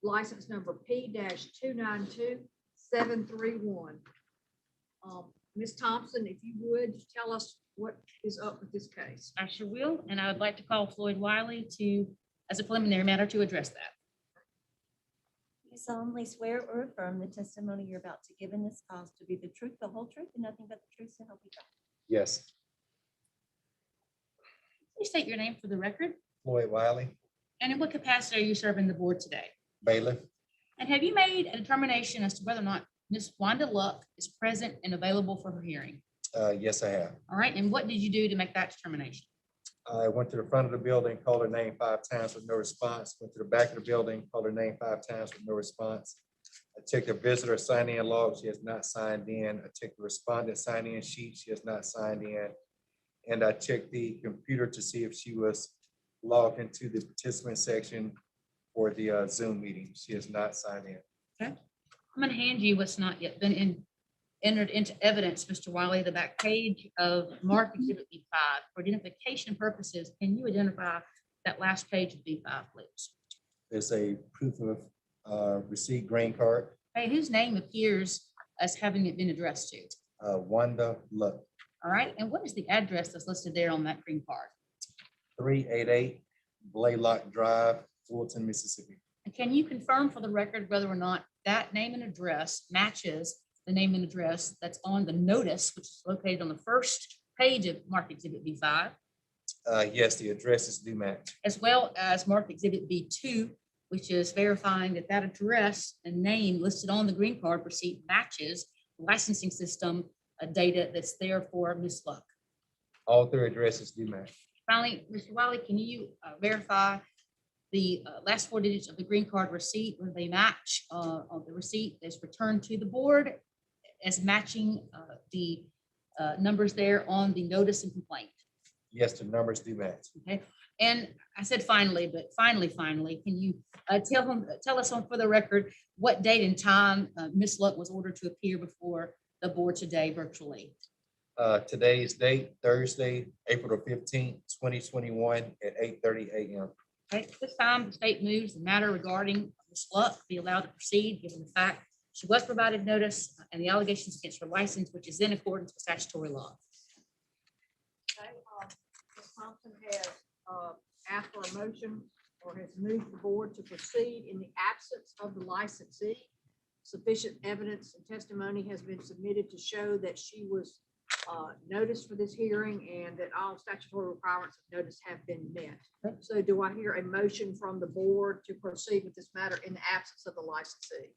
License number P-292-731. Ms. Thompson, if you would, tell us what is up with this case. I sure will, and I would like to call Floyd Wiley to, as a preliminary matter, to address that. You solemnly swear or affirm the testimony you're about to give in this cause to be the truth, the whole truth, and nothing but the truth, so help you God. Yes, Please state your name for the record, Floyd Wiley, and in what capacity are you serving the board today? bailiff. And have you made a determination as to whether or not Ms. Wanda Luck is present and available for her hearing? Yes, I have. All right, and what did you do to make that determination? I went to the front of the building, called her name 5 times with no response. Went to the back of the building, called her name 5 times with no response. I checked the visitor sign-in log. She has not signed in. I checked the respondent sign-in sheet. She has not signed in. And I checked the computer to see if she was logged into the participant section for the Zoom meeting. She has not signed in. Okay. I'm going to hand you what's not yet been entered into evidence, Mr. Wiley, the back page of Mark Exhibit B5. For identification purposes, can you identify that last page of B5, please? There's a proof of receipt green card, Hey, whose name appears as having it been addressed to? Wanda Luck, All right, and what is the address that's listed there on that green card? 388 Blaylock Drive, Fulton, Mississippi. And can you confirm for the record whether or not that name and address matches the name and address that's on the notice, which is located on the first page of Mark Exhibit B5, Yes, the addresses do match. as well as Mark Exhibit B2, which is verifying that that address and name listed on the green card receipt matches the licensing system data that's there for Ms. Luck. All 3 addresses do match. Finally, Mr. Wiley, can you verify the last 4 digits of the green card receipt when they match on the receipt that's returned to the board as matching the numbers there on the notice and complaint? Yes, the numbers do match. Okay, and I said finally, but finally, can you tell us on for the record what date and time Ms. Luck was ordered to appear before the board today virtually? Today's date, Thursday, April the 15th, 2021 at 8:30 a.m. Okay, at this time, the state moves the matter regarding Ms. Luck be allowed to proceed, given the fact she was provided notice and the allegations against her license, which is in accordance with statutory law. Okay, Ms. Thompson has asked for a motion or has moved the board to proceed in the absence of the licensee. Sufficient evidence and testimony has been submitted to show that she was noticed for this hearing and that all statutory requirements of notice have been met. So do I hear a motion from the board to proceed with this matter in the absence of the licensee?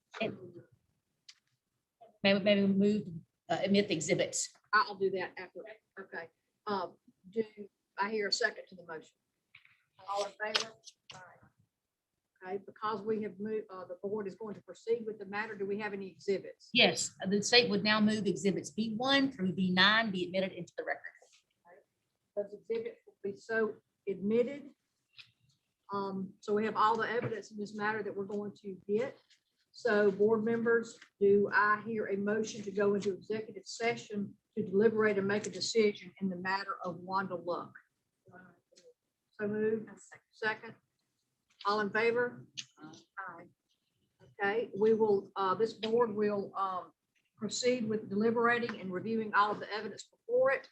Maybe move, admit the exhibits. I'll do that after. Okay. Do I hear a second to the motion? All in favor? Okay, because we have moved, the board is going to proceed with the matter. Do we have any exhibits? Yes, the state would now move exhibits B1 through B9 be admitted into the record. Those exhibits will be so admitted. So we have all the evidence in this matter that we're going to get. So board members, do I hear a motion to go into executive session to deliberate and make a decision in the matter of Wanda Luck? So moved. Second. All in favor? Aye. Okay, we will, this board will proceed with deliberating and reviewing all of the evidence before it.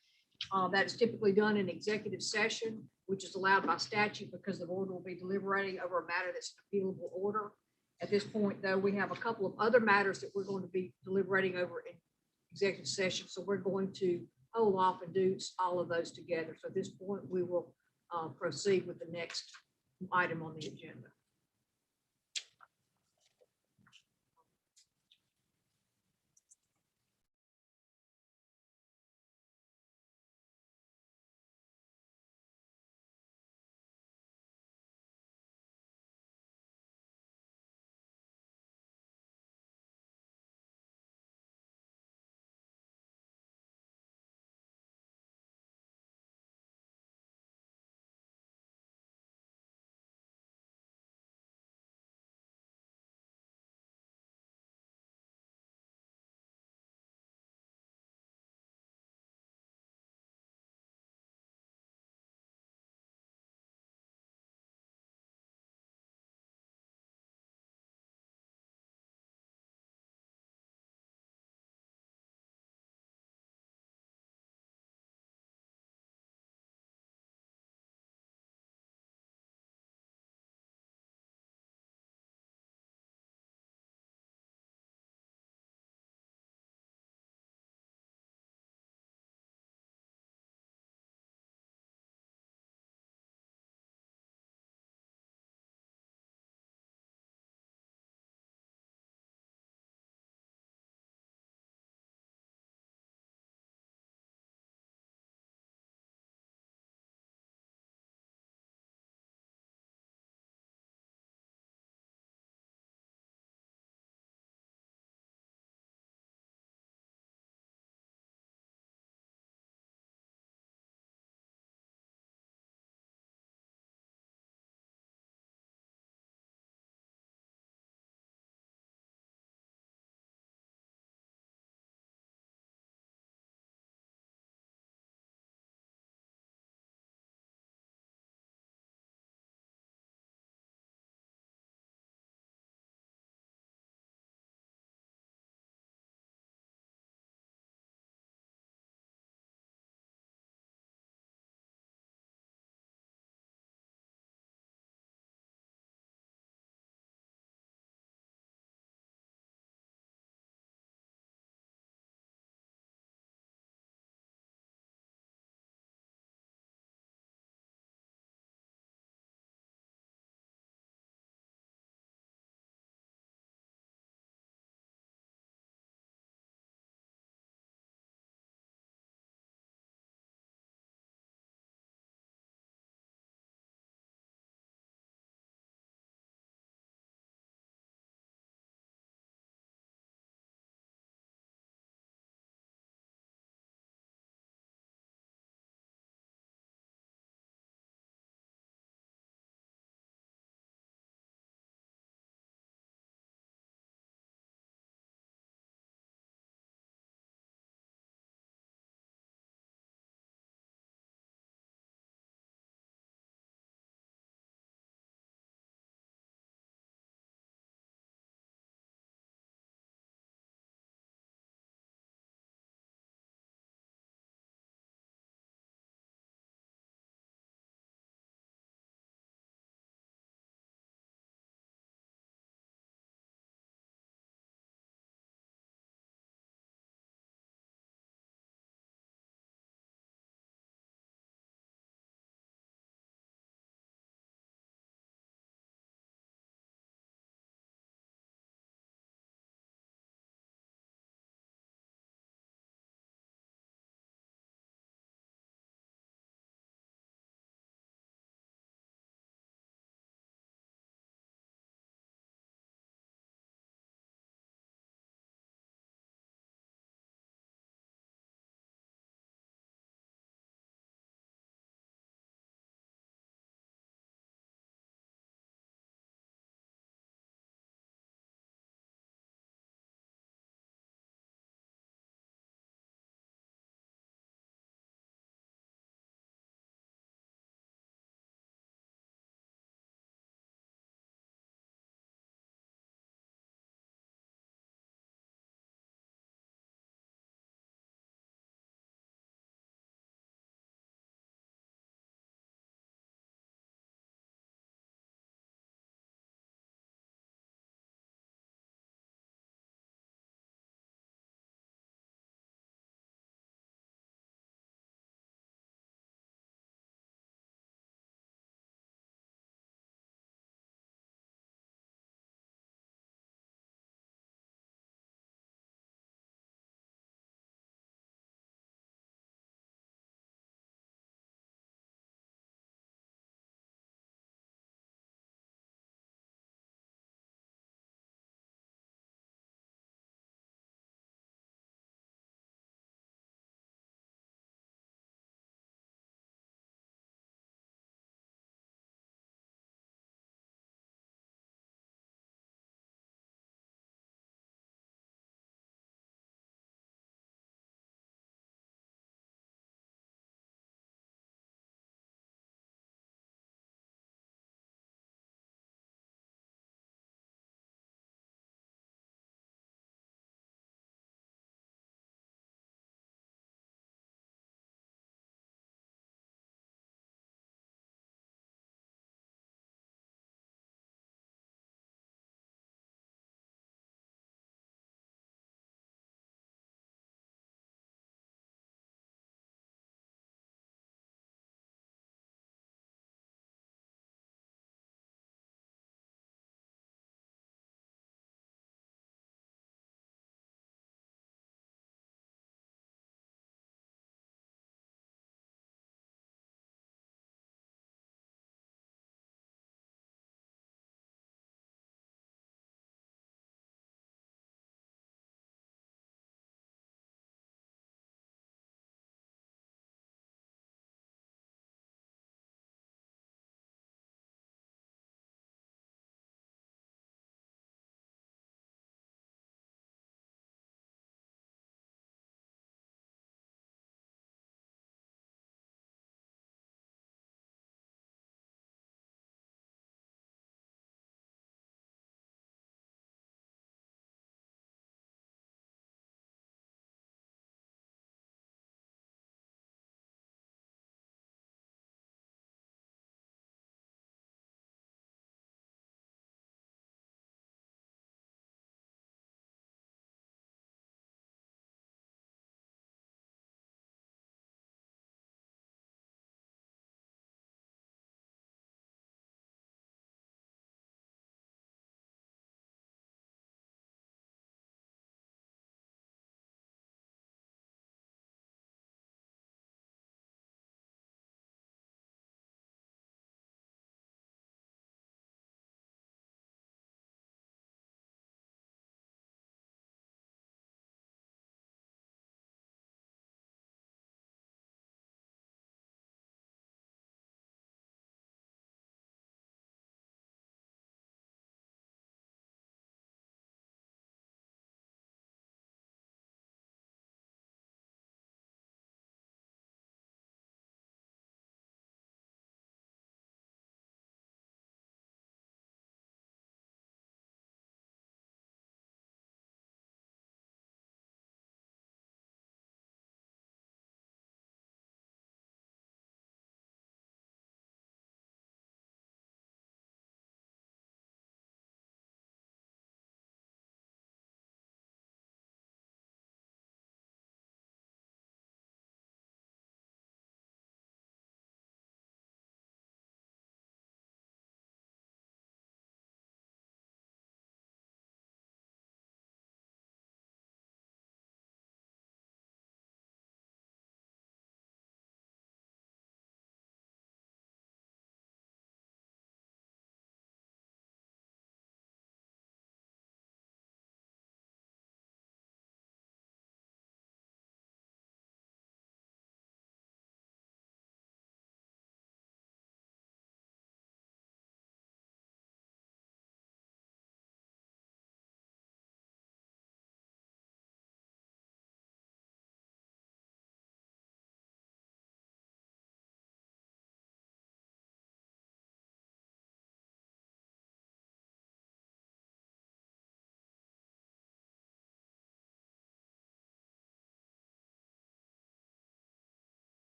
That is typically done in executive session, which is allowed by statute because the board will be deliberating over a matter that's an appealable order. At this point, though, we have a couple of other matters that we're going to be deliberating over in executive session. So we're going to hold off and do all of those together. So at this point, we will proceed with the next item on the agenda.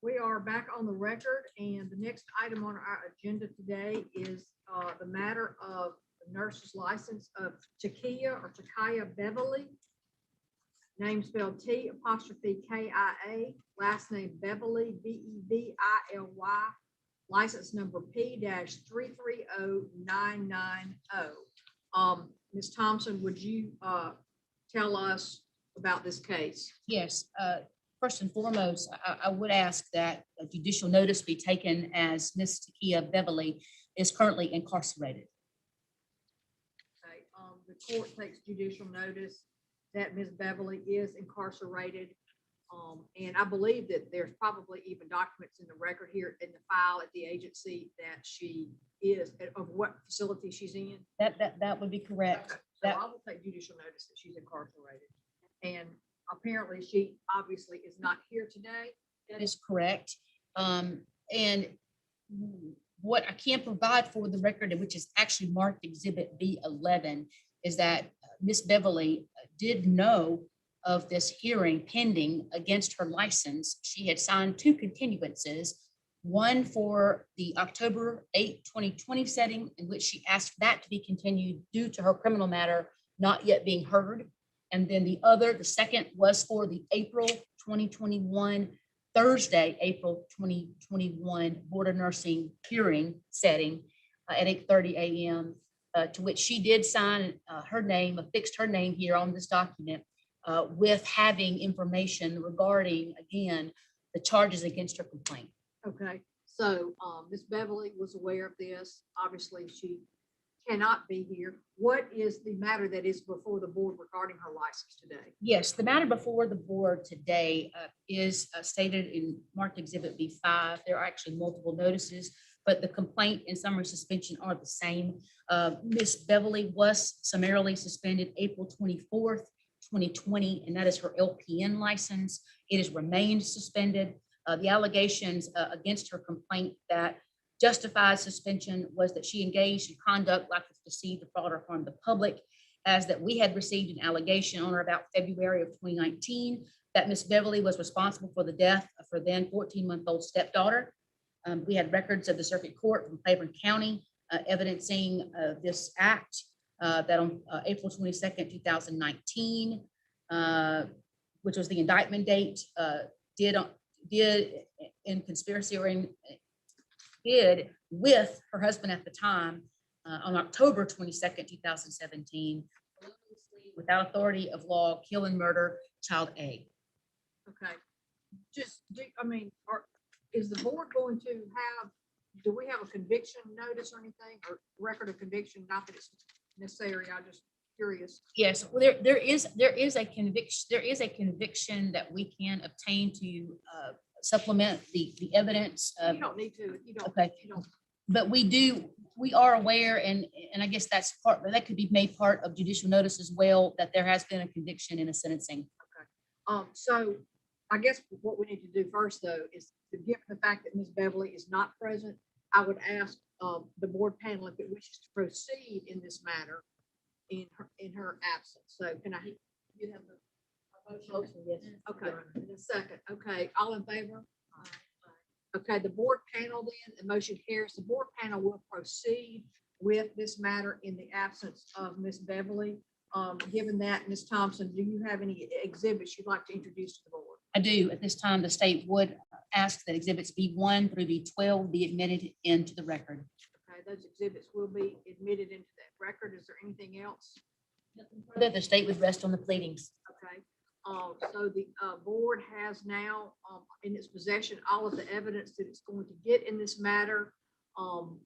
We are back on the record, and the next item on our agenda today is the matter of the nurse's license of Takaya Beverly. Name spelled T''K''I''A, last name Beverly, Bevily. License number P-330990. Ms. Thompson, would you tell us about this case? Yes, first and foremost, I would ask that a judicial notice be taken as Ms. Takia Beverly is currently incarcerated. Okay, the court takes judicial notice that Ms. Beverly is incarcerated. And I believe that there's probably even documents in the record here in the file at the agency that she is, of what facility she's in. That would be correct. So That- I will take judicial notice that she's incarcerated. And apparently she obviously is not here today. That is correct. And what I can provide for the record, and which is actually marked Exhibit B11, is that Ms. Beverly did know of this hearing pending against her license. She had signed 2 continuances, one for the October 8, 2020 setting, in which she asked that to be continued due to her criminal matter not yet being heard. And then the second was for the April 2021, Thursday, April 2021 Board of Nursing hearing setting at 8:30 a.m. To which she did sign her name, affixed her name here on this document with having information regarding, again, the charges against her complaint. Okay, so Ms. Beverly was aware of this. Obviously, she cannot be here. What is the matter that is before the board regarding her license today? Yes, the matter before the board today is stated in marked Exhibit B5. There are actually multiple notices, but the complaint and summary suspension are the same. Ms. Beverly was summarily suspended April 24th, 2020, and that is her LPN license. It has remained suspended. The allegations against her complaint that justified suspension was that she engaged in conduct likely to deceive, defraud, or harm the public, as that we had received an allegation on or about February of 2019 that Ms. Beverly was responsible for the death of her then 14-month-old stepdaughter. We had records of the circuit court from Claiborne County evidencing this act that on April 22nd, 2019, which was the indictment date, did in conspiracy or did with her husband at the time on October 22nd, 2017, without authority of law, kill and murder child A. Okay, is the board going to have, do we have a conviction notice or anything, or record of conviction? Not that it's necessary, I'm just curious. Yes, well, there is a conviction that we can obtain to supplement the evidence. You don't need to, you don't. Okay. You don't. But we are aware, and I guess that's that could be made part of judicial notice as well, that there has been a conviction in a sentencing. So I guess what we need to do first, though, is to given the fact that Ms. Beverly is not present, I would ask the board panel if it wishes to proceed in this matter in her absence. So can you have the motion? Yes. Okay, in a second. Okay, all in favor? Okay, the board panel then, the motion carries. The board panel will proceed with this matter in the absence of Ms. Beverly. Given that, Ms. Thompson, do you have any exhibits you'd like to introduce to the board? I do. At this time, the state would ask that exhibits B1 through B12 be admitted into the record. Okay, those exhibits will be admitted into that record. Is there anything else? Further, the state would rest on the pleadings. Okay, so the board has now in its possession all of the evidence that it's going to get in this matter. So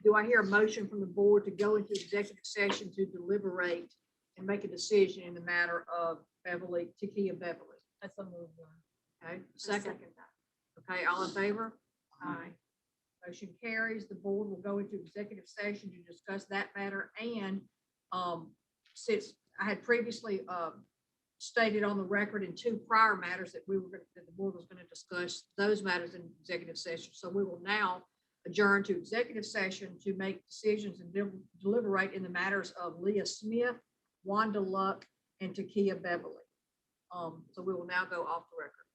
do I hear a motion from the board to go into executive session to deliberate and make a decision in the matter of Beverly, Takia Beverly? That's a move. Okay, second. Okay, all in favor? Aye. Motion carries. The board will go into executive session to discuss that matter. And since I had previously stated on the record in 2 prior matters that that the board was going to discuss those matters in executive session. So we will now adjourn to executive session to make decisions and deliberate in the matters of Leah Smith, Wanda Luck, and Takia Beverly. So we will now go off the record.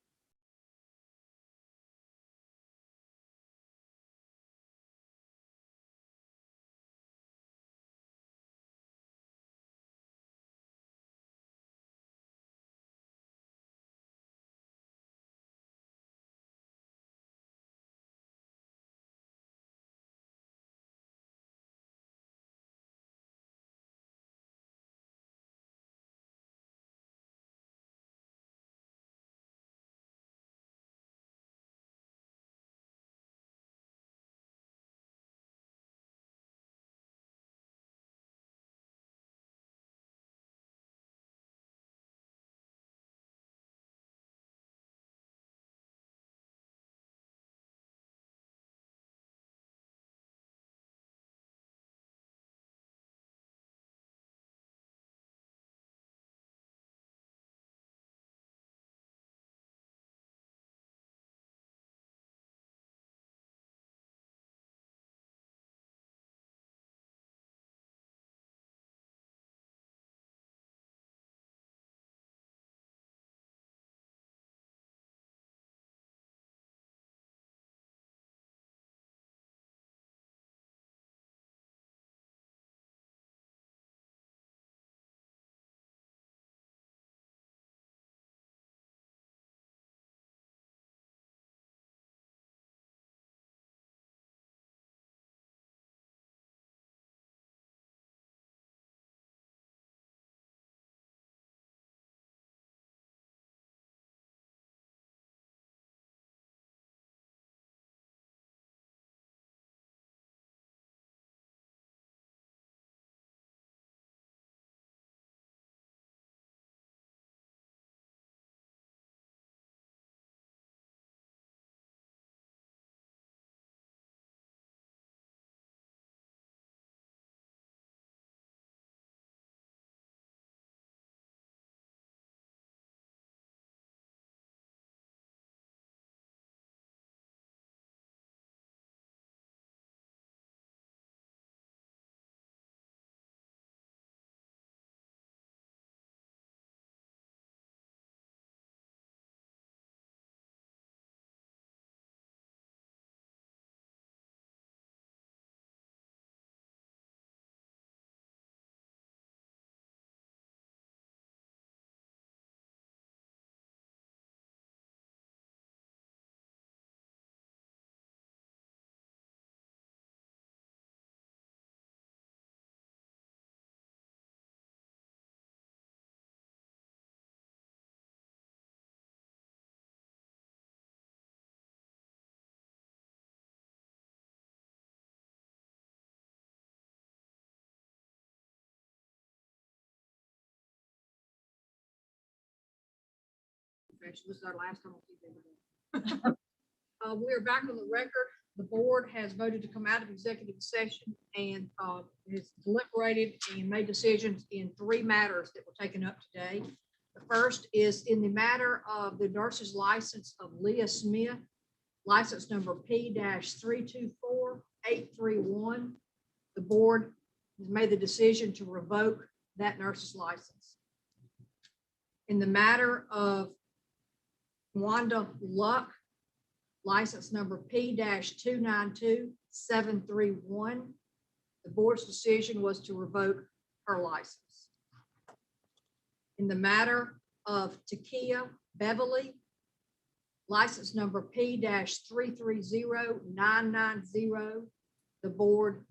confession. This is our last time on TV. We are back on the record. The board has voted to come out of executive session and has deliberated and made decisions in 3 matters that were taken up today. The first is in the matter of the nurse's license of Leah Smith, license number P-324831. The board has made the decision to revoke that nurse's license. In the matter of Wanda Luck, license number P-292731, the board's decision was to revoke her license. In the matter of Takia Beverly, license number P-330990, the board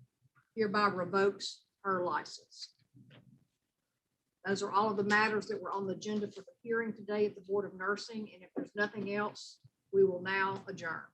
hereby revokes her license. Those are all of the matters that were on the agenda for the hearing today at the Board of Nursing. And if there's nothing else, we will now adjourn.